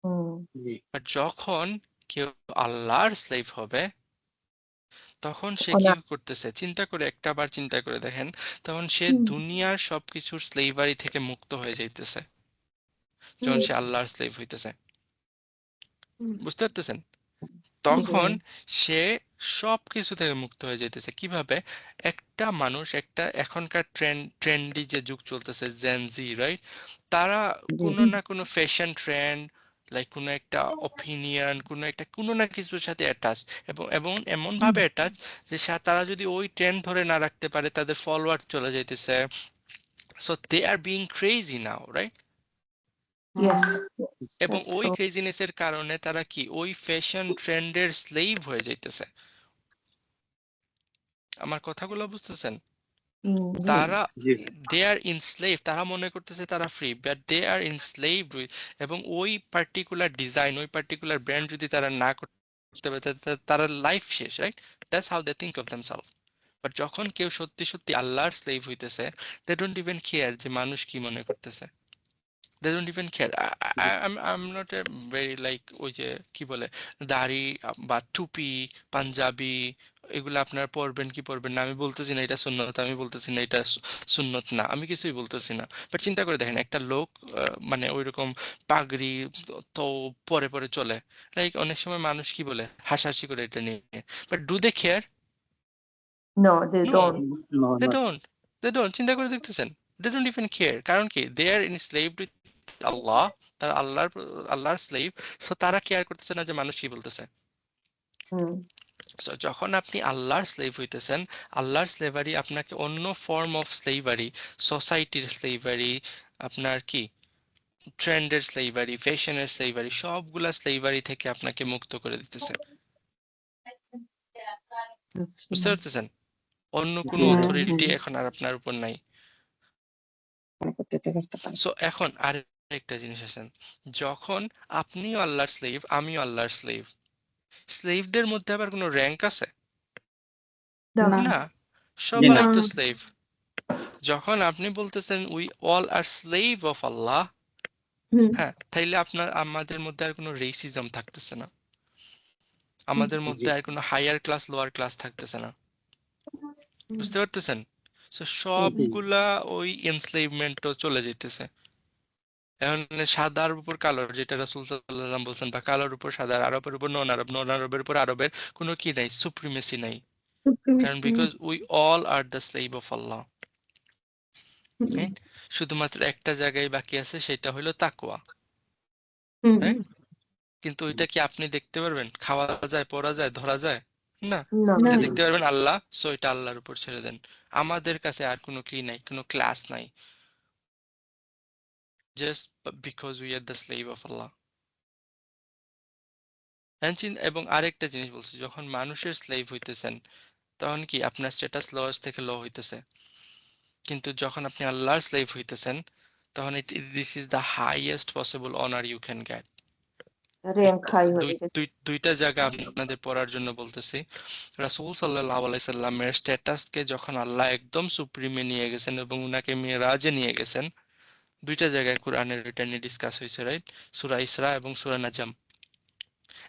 হুম, জি বাট যখন কেউ আল্লাহর স্লেভ হবে, তখন সে তখন কি আর- করতেছে চিন্তা করে, একটা বার চিন্তা করে দেখেন, তখন সে হুম, দুনিয়ার সবকিছুর স্লেভারি থেকে মুক্ত হয়ে যাইতেছে হুম, যখন সে আল্লাহর স্লেভ হইতেছে। হুম, বুঝতে পারতেছেন? জি তখন জি। সে সবকিছু থেকে মুক্ত হয়ে যাইতেছে। কিভাবে? একটা মানুষ, একটা এখনকার ট্রেন্ডি যে যুগ চলতেছে, জেন জি, রাইট? তারা জি কোনো না কোনো ফ্যাশন ট্রেন্ড, লাইক কোনো একটা অপিনিয়ন, কোনো না কিছুর সাথে অ্যাটাচ, এবং এবং এমন হুম, ভাবে অ্যাটাচ যে তারা যদি ওই ট্রেন্ড ধরে না রাখতে পারে, তাদের ফলোয়ার চলে যাইতেছে। So they are being crazy now, right? yes, এবং that's ওই true. ক্রেজিনেসের কারণে তারা কি ওই ফ্যাশন ট্রেন্ডের স্লেভ হয়ে যাইতেছে। আমার কথাগুলো বুঝতেছেন? জি তারা জি দে আর ইনস্লেভ, তারা মনে করতেছে তারা free, but they are enslaved with, এবং ওই পার্টিকুলার ডিজাইন, ওই পার্টিকুলার ব্র্যান্ড যদি তারা না করতে পারে, তারা লাইফ শেষ, right? That's how they think of themselves. But যখন কেউ সত্যি সত্যি আল্লাহর স্লেভ হইতেছে, দে ডোন্ট ইভেন কেয়ার যে মানুষ কি মনে করতেছে। They don't even care. I'm not a very like ওই যে কি বলে দাড়ি বা টুপি, পাঞ্জাবি, এগুলো আপনার পরবেন কি পরবেন না, আমি বলতেছি না এটা সুন্নত, আমি বলতেছি না এটা সুন্নত না, আমি কিছুই বলতেছি না। বাট চিন্তা করে দেখেন, একটা লোক মানে ওইরকম পাগড়ি তো পরে পরে চলে, লাইক অনেক সময় মানুষ কি বলে হাসাহাসি করে এটা নিয়ে, but do they care? no, they no, don't. No they no don't. They don't, চিন্তা করে দেখতেছেন, দে ডোন্ট ইভেন কেয়ার। কারণ কি? দে আর ইনস্লেভড উইথ আল্লাহ, তারা আল্লাহর স্লেভ। সো তারা কেয়ার করতেছে না যে মানুষ কি বলতেছে। হুম, সো যখন আপনি আল্লাহর স্লেভ হইতেছেন, আল্লাহর স্লেভারি আপনাকে অন্য ফর্ম অফ স্লেভারি, সোসাইটির স্লেভারি, আপনার কি ট্রেন্ডের স্লেভারি, ফ্যাশনের স্লেভারি, সবগুলা স্লেভারি থেকে আপনাকে মুক্ত করে দিতেছে। আচ্ছা। বুঝতে পারতেছেন? অন্য কোনো হ্যাঁ অথরিটি হ্যাঁ, এখন আর আপনার উপর নাই। করতে পারে। সো এখন আরেকটা জিনিস আছেন, যখন আপনিও আল্লাহর স্লেভ, আমিও আল্লাহর স্লেভ, স্লেভদের মধ্যে আবার কোনো র্যাঙ্ক আছে? না, না না, জি না সবাই তো না, স্লেভ। যখন আপনি বলতেছেন we all are slave of Allah, hmm, হ্যাঁ, তাইলে আমাদের মধ্যে আর কোনো রেসিজম থাকতেছে না, হুম, আমাদের জি মধ্যে আর কোনো হায়ার ক্লাস লোয়ার ক্লাস থাকতেছে না। হুম, বুঝতে পারতেছেন? সো জি জি সবগুলা ওই এনস্লেভমেন্টও চলে যাইতেছে। এখন সাদার উপর কালোর, যেটা রাসূল সাল্লাল্লাহু আলাইহি ওয়াসাল্লাম বলছেন, বা কালোর উপর সাদা, আরবের উপর নন আরব, নন আরবের উপর আরবের কোনো কি নাই, সুপ্রিমেসি নাই। কারণ সুপ্রিমেসি নেই। Because we all R the slave of Allah, hmm, right? শুধুমাত্র একটা জায়গায় বাকি আছে, সেটা হলো তাকওয়া, হুম, রাইট? কিন্তু ওইটা কি আপনি দেখতে পারবেন? খাওয়া যায়, পরা যায়, ধরা যায়? না। না, না, ওইটা জি দেখতে পারবেন আল্লাহ, সো এটা আল্লাহর উপর ছেড়ে দেন। আমাদের কাছে আর কোনো কি নাই, কোনো ক্লাস নাই, just because we are the slave of Allah. এবং আরেকটা জিনিস বলছি, যখন মানুষের স্লেভ হইতেছেন, তখন কি আপনার স্ট্যাটাস লোয়ার্স থেকে লো হইতেছে। কিন্তু যখন আপনি আল্লাহর স্লেভ হইতেছেন, তখন this is the highest possible honour you can get. Rank high হয়ে গেছে। দুইটা জায়গা আপনাদের পড়ার জন্য বলতেছি। রাসূল সাল্লাল্লাহু আলাইহি সাল্লামের স্ট্যাটাসকে যখন আল্লাহ একদম সুপ্রিমে নিয়ে গেছেন এবং উনাকে মেরাজে নিয়ে গেছেন, দুইটা জায়গায় কোরআনের এটা নিয়ে ডিসকাস হয়েছে, রাইট? সূরা ইসরা এবং সূরা নাজম।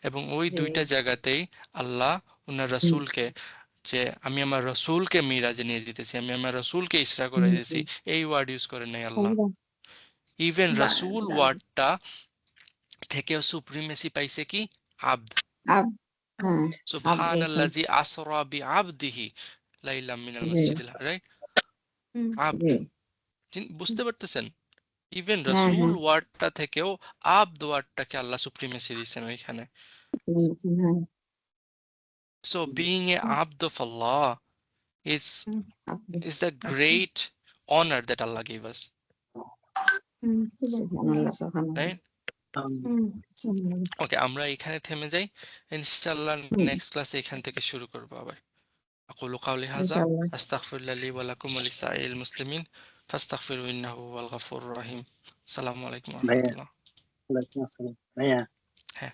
এবং ওই জি দুইটা জায়গাতেই আল্লাহ উনার রাসূলকে, যে আমি আমার রসুলকে মিরাজে নিয়ে যেতেছি, আমি আমার রসুলকে ইসরা করে দিয়েছি, এই ওয়ার্ড ইউজ করেন নাই আল্লাহ। আল্লাহ, ইভেন বা- রসুল বা- ওয়ার্ডটা থেকেও সুপ্রিমেসি পাইছে কি? আব্দ। আব হ্যাঁ আব বলছেন। সুবহানাল্লাযী আসরা বিআবদিহি লাইলাম মিনাল জি মাসজিদিল রাইট? হুম, আব্দ। জি বুঝতে পারতেছেন? ইভেন হ্যাঁ রসুল হ্যাঁ ওয়ার্ডটা থেকেও আব্দ ওয়ার্ডটাকে আল্লাহ সুপ্রিমেসি দিয়েছেন ওইখানে। হ্যাঁ so being a Abd of Allah is hmm, is the আচ্ছা great honor that Allah gave us, হুম, সুবহানাল্লাহ সুবহানাল্লাহ right? হুম, সুবহানাল্লাহ। ওকে, আমরা এখানে থেমে যাই। ইনশাআল্লাহ হুম, নেক্সট ক্লাসে এখান থেকে শুরু করব আবার। أقول قولي هذا ইনশাআল্লাহ। أستغفر الله لي ولكم ولسائر المسلمين فاستغفروا إنه هو الغفور الرحيم. السلام عليكم ورحمة ভাইয়া الله. ওয়ালাইকুম আসসালাম ভাইয়া হ্যাঁ।